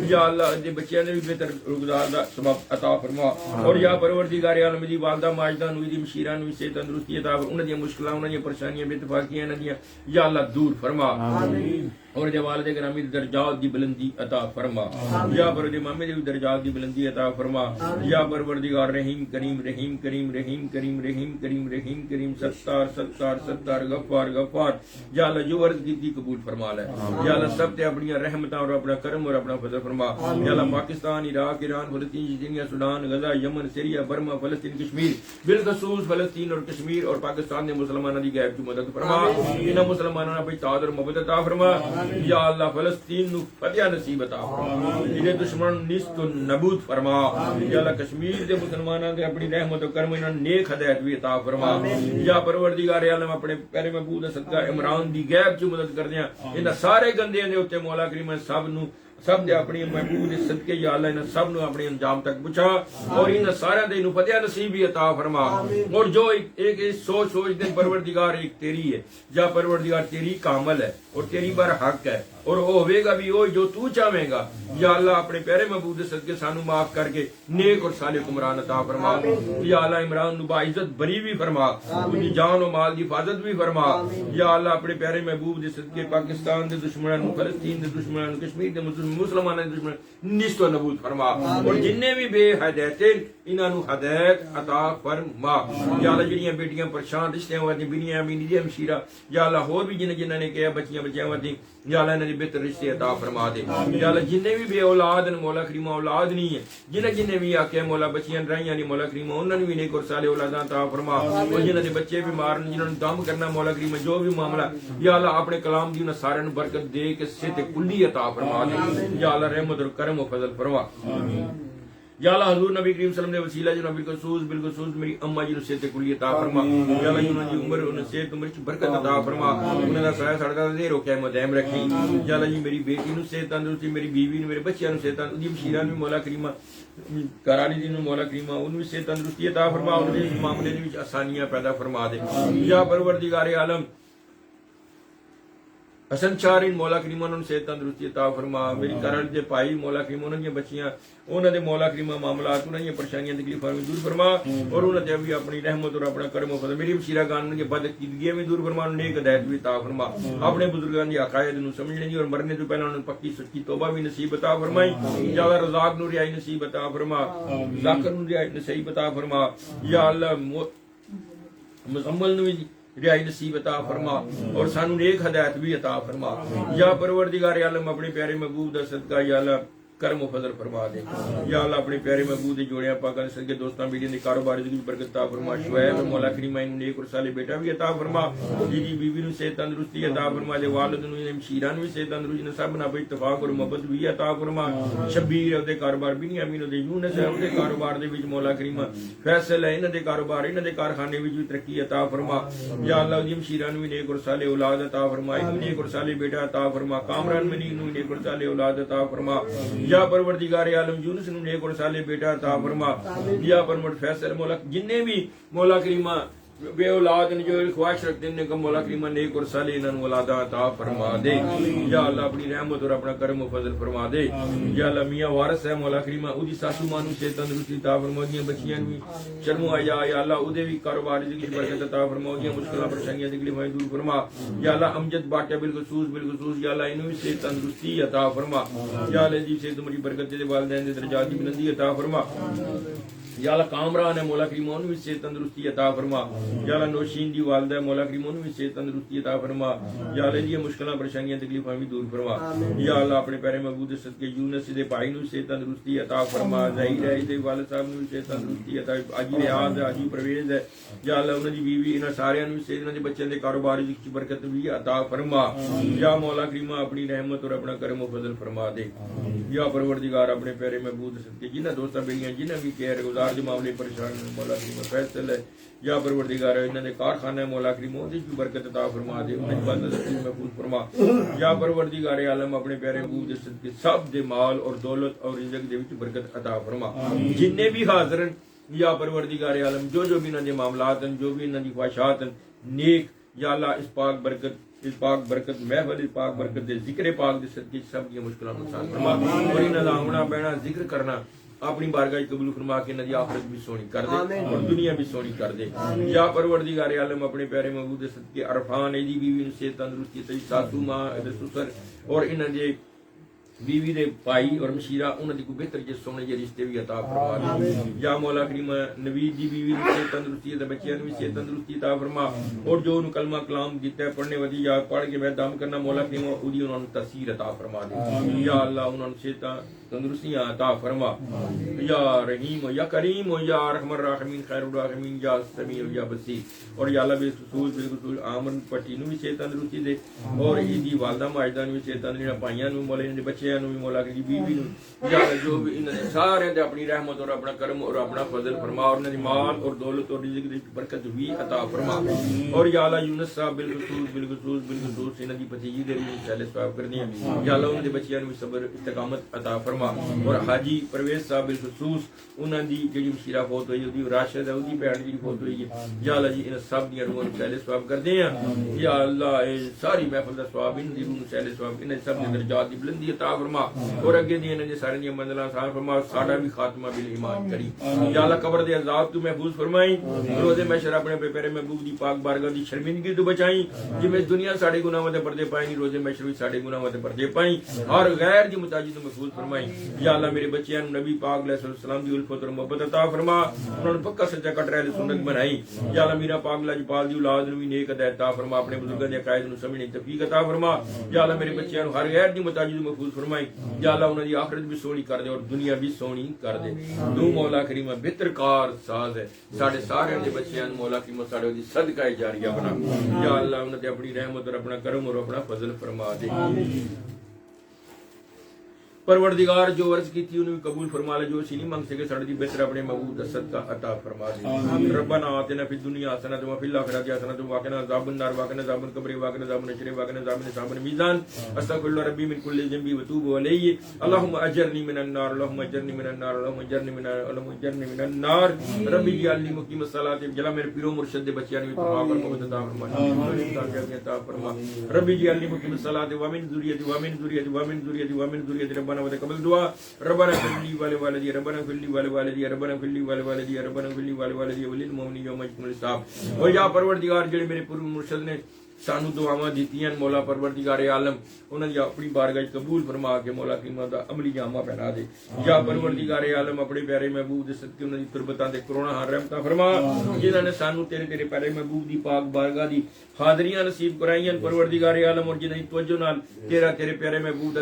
یا اللہ دے بچیاں دے بھی بہتر روزگار دا سبب عطا فرما، اور یا پروردگار عالم دی والدہ ماجدہ نوں دی مشیرہ نوں صحت تندرستی عطا فرما، انہاں دی مشکلاں انہاں دی پریشانیاں بے اتفاقیاں انہاں دی یا اللہ دور فرما، اور دے والد گرامی درجات دی بلندی عطا فرما، یا پر دے مامے دی درجات دی بلندی عطا فرما، یا پروردگار رحیم کریم رحیم کریم رحیم کریم رحیم کریم رحیم کریم ستار ستار ستار غفار غفار، یا اللہ جو عرض کی قبول فرما لے، یا اللہ سب تے اپنی رحمتاں اور اپنا کرم اور اپنا فضل فرما، یا اللہ پاکستان عراق ایران فلسطین جنیا سودان غزہ یمن سیریا برما فلسطین کشمیر بالخصوص فلسطین اور کشمیر اور پاکستان دے مسلماناں دی غیب کی مدد فرما، انہاں مسلماناں پہ اتحاد اور محبت عطا فرما، یا اللہ فلسطین نو فتح نصیب عطا فرما، انہیں دشمن نیست و نبود فرما، یا اللہ کشمیر دے مسلماناں دے اپنی رحمت و کرم انہاں نیک ہدایت بھی عطا فرما، یا پروردگار عالم اپنے پیارے محبوب دا صدقہ عمران دی غیب چ مدد کردیاں انہاں سارے گندیاں دے اوتے مولا کریم سب نو سب دے اپنی محبوب دے صدقے یا اللہ انہاں سب نو اپنے انجام تک پہنچا، اور انہاں سارے دے نو فتح نصیب عطا فرما، اور جو ایک سوچ دے پروردگار ایک تیری ہے، یا پروردگار تیری کامل ہے اور تیری بر حق ہے، اور وہ ہوے گا بھی وہی جو تو چاہے گا، یا اللہ اپنے پیارے محبوب دے صدقے سانو معاف کر کے نیک اور صالح حکمران عطا فرما، یا اللہ عمران نو باعزت بری بھی فرما، ان کی جان و مال دی حفاظت بھی فرما، یا اللہ اپنے پیارے محبوب دے صدقے پاکستان دے دشمنان فلسطین دے دشمنان کشمیر دے مسلمانوں دے دشمن نیست و نبود فرما، اور جننے بھی بے ہدایت انہاں نو ہدایت عطا فرما، یا اللہ جڑیاں بیٹیاں پریشان رشتیاں ہوتی بنیاں امینی دی ہمشیرہ، یا اللہ اور بھی جنہاں نے کہا بچیاں ہوتی یا اللہ انہاں دی بہتر رشتے عطا فرما دے، یا اللہ جننے بھی بے اولاد مولا کریم اولاد نہیں ہے جنہیں بھی آکے مولا بچیاں رہیاں نہیں مولا کریم انہوں نے بھی نیک اور صالح اولاداں عطا فرما، اور جنہاں دے بچے بیمار جنہوں نے دم کرنا مولا کریم جو بھی معاملہ یا اللہ اپنے کلام دی انہاں سارے برکت دے کے صحت کلی عطا فرما دے، یا اللہ رحمت اور کرم و فضل فرما، یا اللہ حضور نبی کریم صلی اللہ علیہ وسلم وسیلہ جو بالخصوص میری اماں جی نو صحت کلی عطا فرما، یا اللہ انہاں دی عمر انہاں صحت عمر وچ برکت عطا فرما، انہاں دا سایہ ساڈے تے زیر ہو کے مدائم رکھی، یا اللہ جی میری بیٹی نو صحت تندرستی میری بیوی نو میرے بچیاں نو صحت تندرستی مشیرہ نو مولا کریم کرانی دی نو مولا کریم انہوں صحت تندرستی عطا فرما، انہاں دے معاملے وچ آسانیاں پیدا فرما دے، یا پروردگار عالم حسن چارین مولا کریم انہوں صحت تندرستی عطا فرما، میری کرل دے پائی مولا کریم انہوں نے بچیاں انہوں نے مولا کریم معاملات انہوں نے پریشانیاں تکلیفاں بھی دور فرما، اور انہوں نے بھی اپنی رحمت اور اپنا کرم و فضل میری مشیرہ گان انہوں نے بدعقیدگیاں بھی دور فرما، انہوں نے ایک ہدایت بھی عطا فرما، اپنے بزرگان دی عقائد نو سمجھنے دی اور مرنے تو پہلے انہوں نے پکی سچی توبہ بھی نصیب عطا فرمائی، یا اللہ رزاق نو رہائی نصیب عطا فرما، ذاکر نو رہائی نصیب عطا فرما، یا اللہ مزمل نو رہائی نصیب عطا فرما، اور سانو نیک ہدایت بھی عطا فرما، یا پروردگار عالم اپنے پیارے محبوب دا صدقہ یا اللہ کرم و فضل فرما دے یا اللہ اپنے پیارے محبوب دے جوڑیاں پاکاں دے صدقے دوستاں بیٹیاں دے کاروبار دی برکت عطا فرما شعیب مولا کریم نوں نیک اور صالح بیٹا بھی عطا فرما جی بیوی نوں صحت تندرستی عطا فرما دے والد نوں ہمشیرہ نوں صحت تندرستی نصب نہ پہ اتفاق اور محبت بھی عطا فرما شبیر دے کاروبار بھی نہیں امین دے یونس ہے دے کاروبار دے وچ مولا کریم فیصل ہے انہاں دے کاروبار انہاں دے کارخانے وچ بھی ترقی عطا فرما یا اللہ دی ہمشیرہ نوں نیک اور صالح اولاد عطا فرما نیک اور صالح بیٹا عطا فرما کامران منی نوں نیک اور صالح اولاد عطا فرما یا پروردگار عالم یونس نوں نیک اور صالح بیٹا عطا فرما یا پرمٹ فیصل مولا جننے بھی مولا کریم بے اولاد نے جو خواہش رکھتے ہیں کہ مولا کریم نیک اور صالح انہاں اولاد عطا فرما دے یا اللہ اپنی رحمت اور اپنا کرم و فضل فرما دے یا اللہ میاں وارث ہے مولا کریم اودی ساسو ماں نوں صحت تندرستی عطا فرما دیاں بچیاں نوں شرم آیا یا اللہ اودے بھی کاروبار دی برکت عطا فرما دیاں مشکلاں پریشانیاں دی گلی دور فرما یا اللہ امجد باٹا بالخصوص یا اللہ انہوں صحت تندرستی عطا فرما یا اللہ جی سے تمہاری برکت دے والدین دے درجات دی بلندی عطا فرما یا اللہ کامران ہے مولا کریم انہوں سے تندرستی عطا فرما یا اللہ نوشین دی والدہ ہے مولا کریم انہوں سے تندرستی عطا فرما یا اللہ جی مشکلاں پریشانیاں تکلیفاں بھی دور فرما یا اللہ اپنے پیارے محبوب صدقے یونس دے بھائی نوں سے تندرستی عطا فرما ظاہر ہے دے والد صاحب نوں سے تندرستی عطا اجی ریاض ہے اجی پرویز ہے یا اللہ انہاں دی بیوی انہاں سارے نوں سے انہاں دے بچیاں دے کاروبار دی برکت بھی عطا فرما یا مولا کریم اپنی رحمت اور اپنا کرم و فضل فرما دے یا پروردگار اپنے پیارے محبوب صدقے جنہاں دوستاں بیلیاں جنہاں بھی خیر گزار دے معاملے پریشان مولا کریم فیصل ہے یا پروردگار انہاں نے کارخانہ مولا کریم دی بھی برکت عطا فرما دے انہاں دی بندگی محفوظ فرما یا پروردگار عالم اپنے پیارے محبوب دے صدقے سب دے مال اور دولت اور رزق دے وچ برکت عطا فرما جننے بھی حاضر ہیں یا پروردگار عالم جو بھی انہاں دے معاملات ہیں جو بھی انہاں دی خواہشات ہیں نیک یا اللہ اس پاک برکت محفل اس پاک برکت دے ذکر پاک دے صدقے سب دی مشکلاں نقصان فرما اور انہاں دا آمنا بینا ذکر کرنا اپنی بارگاہ قبول فرما کے ندی آخرت بھی سونی کر دے اور دنیا بھی سونی کر دے یا پروردگار عالم اپنے پیارے محبوب دے صدقے عرفان دی بیوی سے تندرستی تے ساسو ماں دے سسر اور انہاں دے بیوی دے بھائی اور مشیرہ انہاں دی کو بہتر جے سونے جے رشتے بھی عطا فرما دے یا مولا کریم نبی دی بیوی سے تندرستی تے بچیاں نوں سے تندرستی عطا فرما اور جو ان کلمہ کلام دیتا ہے پڑھنے ودی یا پڑھ کے دام کرنا مولا کریم اودی انہاں نوں تاثیر عطا فرما دے یا اللہ انہاں نوں سے تندرستیاں عطا فرما یا رحیم یا کریم یا ارحم الراحمین خیر الراحمین یا سمیع یا بصیر اور یا اللہ بالخصوص آمن پٹی نوں بھی سے تندرستی دے اور ایدی والدہ ماجدہ نوں بھی سے تندرستی پائیاں نوں مولا دے بچیاں نوں بھی مولا کی بیوی نوں یا جو بھی انہاں نے سارے تے اپنی رحمت اور اپنا کرم اور اپنا فضل فرما اور انہاں دی مال اور دولت اور رزق دی برکت بھی عطا فرما اور یا اللہ یونس صاحب بالخصوص انہاں دی بھتیجی دے لیے پہلے ثواب کر دیاں یا اللہ انہاں دے بچیاں نوں صبر استقامت عطا فرما اور حاجی پرویز صاحب بالخصوص انہاں دی جڑی مشیرہ فوت ہوئی اودی راشد ہے اودی بہن دی فوت ہوئی ہے یا اللہ جی ان سب دی روح پہلے ثواب کر دے ہیں یا اللہ ساری محفل دا ثواب ان دی روح پہلے ثواب ان سب دے درجات دی بلندی عطا فرما اور اگے دی انہاں دے سارے دی منزلاں آسان فرما ساڈا بھی خاتمہ بالایمان کری یا اللہ قبر دے عذاب تو محفوظ فرمائی روز محشر اپنے پیارے محبوب دی پاک بارگاہ دی شرمندگی تو بچائی جویں دنیا ساڈے گناہاں تے پردے پائیں روز محشر وچ ساڈے گناہاں تے پردے پائیں اور غیر دی متاجی تو محفوظ فرمائی یا اللہ میرے بچیاں نوں نبی پاک علیہ السلام دی الفت اور محبت عطا فرما انہاں نوں پکا سچا کٹ رہے سنت بنائی یا اللہ میرا پاک لاجپال دی اولاد نوں بھی نیک ہدایت عطا فرما اپنے بزرگاں دے عقائد نوں سمجھنے دی توفیق عطا فرما یا اللہ میرے بچیاں نوں ہر غیر دی متاجی تو محفوظ فرمائی یا اللہ انہاں دی آخرت بھی سونی کر دے اور دنیا بھی سونی کر دے تو مولا کریم بہتر کار ساز ہے ساڈے سارے دے بچیاں نوں مولا کریم ساڈے دی صدقہ جاریہ بنا یا اللہ انہاں تے اپنی رحمت اور اپنا کرم اور اپنا فضل فرما دے پروردگار جو عرض کی تھی انہیں قبول فرما لے جو اسی نہیں مانگ سکے ساڑھے دی بہتر اپنے محبوب صدقہ عطا فرما دے ربنا آتنا فی الدنیا حسنۃ وفی الآخرۃ حسنۃ وقنا عذاب النار وقنا عذاب القبر وقنا عذاب النشر وقنا عذاب حساب الميزان استغفر الله ربي من كل ذنب وتوب الیہ اللهم اجرنی من النار اللهم اجرنی من النار اللهم اجرنی من النار ربی اجعلنی مقیم الصلاۃ جلا میرے پیرو مرشد دے بچیاں نوں تمام پر محبت عطا فرما ربی اجعلنی مقیم الصلاۃ ومن ذریتی ومن ذریتی ومن ذریتی ومن ذریتی ربنا وتقبل دعاء ربنا اغفر لي ولوالدي ربنا اغفر لي ولوالدي ربنا اغفر لي ولوالدي ربنا اغفر لي ولوالدي وللمؤمنين يوم يقوم الحساب اور یا پروردگار جڑے میرے پور مرشد نے ਸਾਨੂੰ ਦੁਆਵਾਂ ਦਿੱਤੀਆਂ ਮੌਲਾ ਪਰਵਰਦੀਗਾਰ ਆਲਮ ਉਹਨਾਂ ਦੀ ਆਪਣੀ ਬਾਰਗਾਹ 'ਚ ਕਬੂਲ ਫਰਮਾ ਕੇ ਮੌਲਾ ਕਰੀਮਾਂ ਦਾ ਅਮਲੀ ਜਾਮਾ ਪਹਿਨਾ ਦੇ ਜਾਂ ਪਰਵਰਦੀਗਾਰ ਆਲਮ ਆਪਣੇ ਪਿਆਰੇ ਮਹਿਬੂਬ ਦੇ ਸਦਕੇ ਉਹਨਾਂ ਦੀ ਤੁਰਬਤਾਂ ਤੇ ਕਰੋਨਾ ਹਰ ਰਹਿਮਤਾਂ ਫਰਮਾ ਜਿਨ੍ਹਾਂ ਨੇ ਸਾਨੂੰ ਤੇਰੇ ਪਿਆਰੇ ਮਹਿਬੂਬ ਦੀ ਪਾਕ ਬਾਰਗਾਹ ਦੀ ਹਾਜ਼ਰੀਆਂ ਨਸੀਬ ਕਰਾਈਆਂ ਪਰਵਰਦੀਗਾਰ ਆਲਮ ਔਰ ਜਿਨ੍ਹਾਂ ਦੀ ਤਵੱਜੋ ਨਾਲ ਤੇਰੇ ਪਿਆਰੇ ਮਹਿਬੂਬ ਦਾ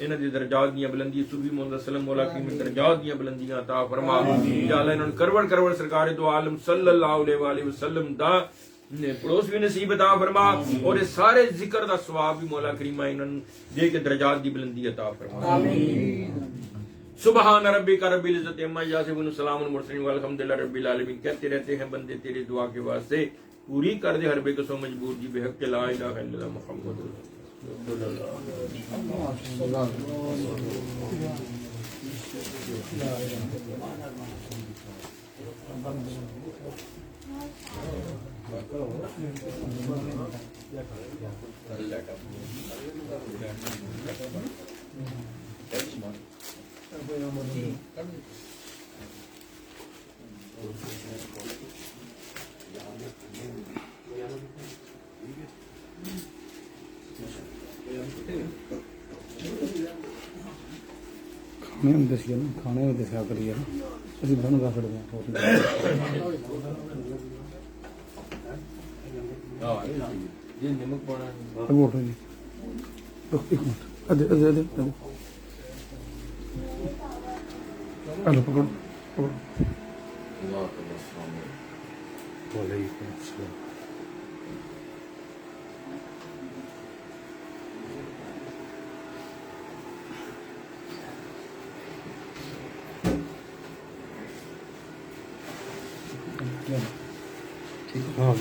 ਇਹਨਾਂ ਦੀ ਦਰਜਾਤ ਦੀਆਂ ਬੁਲੰਦੀਆਂ ਸੂਫੀ ਮੁਹੰਮਦ ਸਲਮ ਮੌਲਾ ਕਰੀਮ ਦਰਜਾਤ ਦੀਆਂ ਬੁਲੰਦੀਆਂ عطا ਫਰਮਾ یا اللہ انہوں نے کرور سرکار دو عالم صلی اللہ علیہ وسلم دا پڑوس بھی نصیب عطا فرما اور یہ سارے ذکر دا ثواب بھی مولا کریم انہوں نے دے کے درجات دی بلندی عطا فرما سبحان ربک رب العزت عما یصفون سلام المرسلین والحمدللہ رب العالمین کہتے رہتے ہیں بندے تیرے دعا کے واسطے پوری کر دے ہر بے قصو مجبور جی بحق لا الہ الا اللہ محمد رسول ਖਾਣੇ ਹੁੰਦੇ ਸੀ ਨਾ ਖਾਣੇ ਹੁੰਦੇ ਸੀ ਕਰੀਏ ਅਸੀਂ ਬਣ ਗਾ ਫੜਦੇ ہاں یہ نمک پڑا ਆ ਵੋਟ ਜੀ ਇੱਕ ਮਿੰਟ ਅਦੇ ਹਲੋ ਪਕੜ ਠੀਕ ਹਾਂ